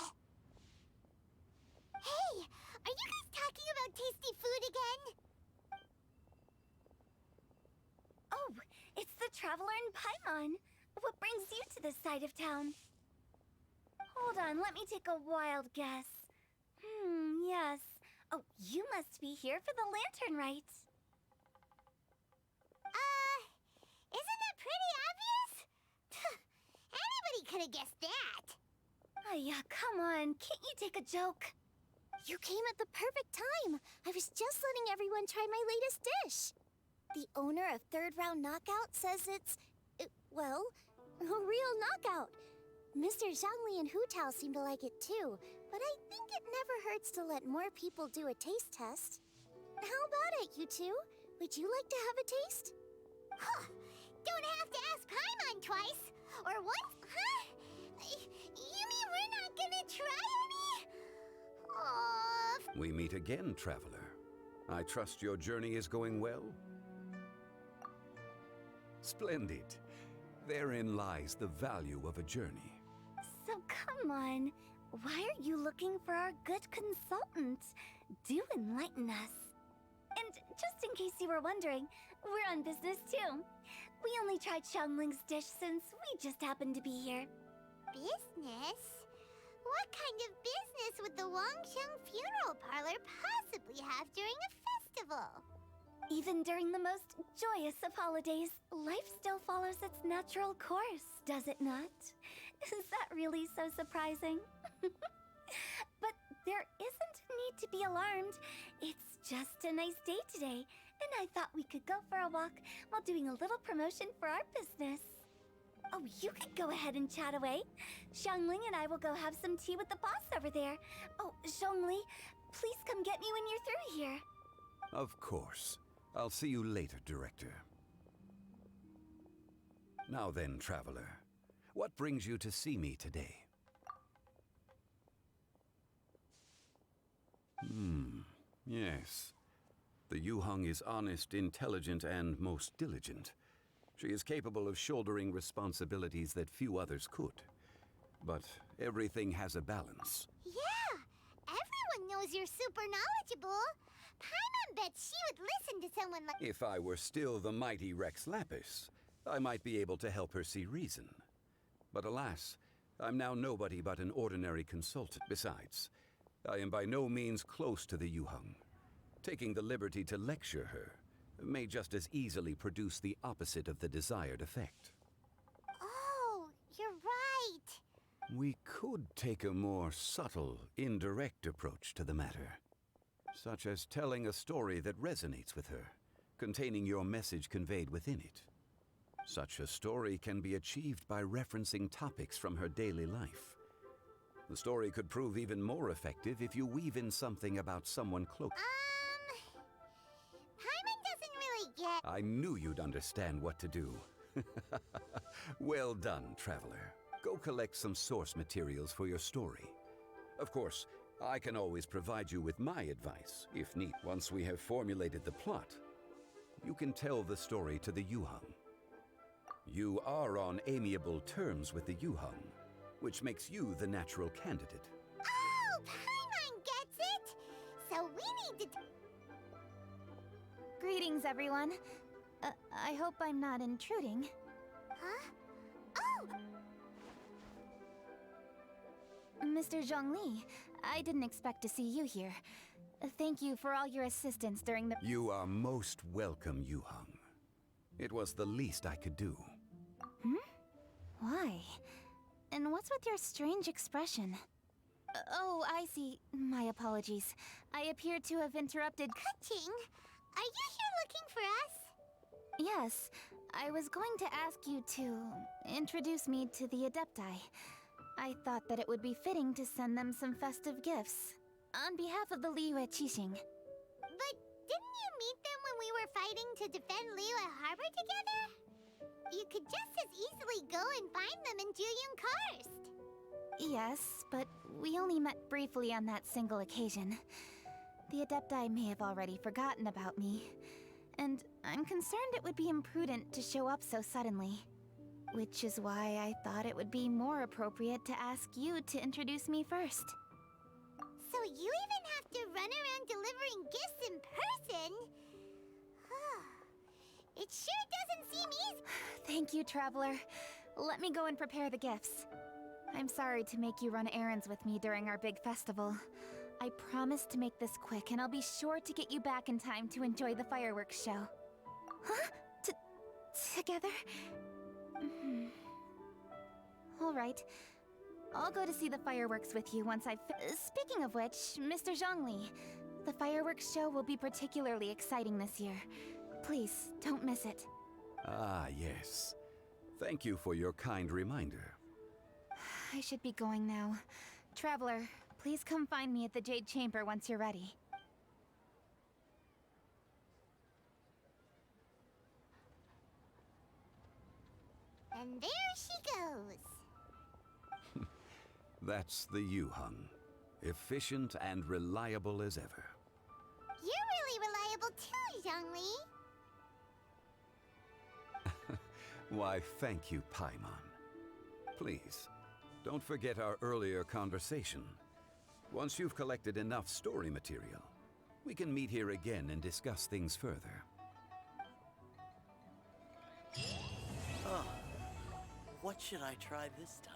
are you guys talking about tasty food again? Oh, it's the Traveler in Paimon. What brings you to this side of town? Hold on, let me take a wild guess. Yes. Oh, you must be here for the lantern rite. Isn't that pretty obvious? Anybody could have guessed that. Oh, yeah, come on. Can't you take a joke? You came at the perfect time. I was just letting everyone try my latest dish. The owner of Third Round Knockout says well, a real knockout. Mr. Zhongli and Hu Tao seem to like it too, but I think it never hurts to let more people do a taste test. How about it, you two? Would you like to have a taste? Huh. Don't have to ask Paimon twice. Or once, huh? You mean we're not gonna try any? Aww. We meet again, Traveler. I trust your journey is going well? Splendid. Therein lies the value of a journey. So come on. Why are you looking for our good consultant? Do enlighten us. And just in case you were wondering, we're on business too. We only tried Xiangling's dish since we just happened to be here. Business? What kind of business would the Wangsheng Funeral Parlor possibly have during a festival? Even during the most joyous of holidays, life still follows its natural course, does it not? Is that really so surprising? But there isn't a need to be alarmed. It's just a nice day today, and I thought we could go for a walk while doing a little promotion for our business. Oh, you could go ahead and chat away. Xiangling and I will go have some tea with the boss over there. Oh, Zhongli, please come get me when you're through here. Of course. I'll see you later, Director. Now then, Traveler, what brings you to see me today? Yes. The Yuheng is honest, intelligent, and most diligent. She is capable of shouldering responsibilities that few others could. But everything has a balance. Yeah! Everyone knows you're super knowledgeable. Paimon bets she would listen to someone like— If I were still the mighty Rex Lapis, I might be able to help her see reason. But alas, I'm now nobody but an ordinary consultant. Besides, I am by no means close to the Yuheng. Taking the liberty to lecture her may just as easily produce the opposite of the desired effect. Oh, you're right. We could take a more subtle, indirect approach to the matter, such as telling a story that resonates with her, containing your message conveyed within it. Such a story can be achieved by referencing topics from her daily life. The story could prove even more effective if you weave in something about someone close. Paimon doesn't really get... I knew you'd understand what to do. Well done, Traveler. Go collect some source materials for your story. Of course, I can always provide you with my advice, if need. Once we have formulated the plot, you can tell the story to the Yuheng. You are on amiable terms with the Yuheng, which makes you the natural candidate. Oh, Paimon gets it! So we need to... Greetings, everyone. I hope I'm not intruding. Huh? Oh! Mr. Zhongli, I didn't expect to see you here. Thank you for all your assistance during the... You are most welcome, Yuheng. It was the least I could do. Why? And what's with your strange expression? Oh, I see. My apologies. I appear to have interrupted... Kuching, are you here looking for us? Yes, I was going to ask you to introduce me to the Adepti. I thought that it would be fitting to send them some festive gifts. On behalf of the Liyue Qixing. But didn't you meet them when we were fighting to defend Liyue Harbor together? You could just as easily go and find them in Juyun Karst. Yes, but we only met briefly on that single occasion. The Adepti may have already forgotten about me, and I'm concerned it would be imprudent to show up so suddenly. Which is why I thought it would be more appropriate to ask you to introduce me first. So you even have to run around delivering gifts in person? It sure doesn't seem easy. Thank you, Traveler. Let me go and prepare the gifts. I'm sorry to make you run errands with me during our big festival. I promise to make this quick, and I'll be sure to get you back in time to enjoy the fireworks show. Huh? Together? All right. I'll go to see the fireworks with you once I've Speaking of which, Mr. Zhongli, the fireworks show will be particularly exciting this year. Please, don't miss it. Ah, yes. Thank you for your kind reminder. I should be going now. Traveler, please come find me at the Jade Chamber once you're ready. And there she goes. That's the Yuheng. Efficient and reliable as ever. You're really reliable too, Zhongli. Why, thank you, Paimon. Please, don't forget our earlier conversation. Once you've collected enough story material, we can meet here again and discuss things further. What should I try this time?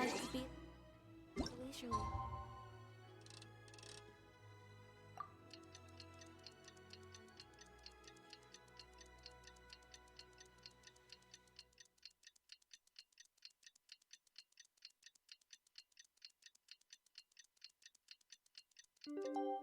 like to be leisurely. Thank you.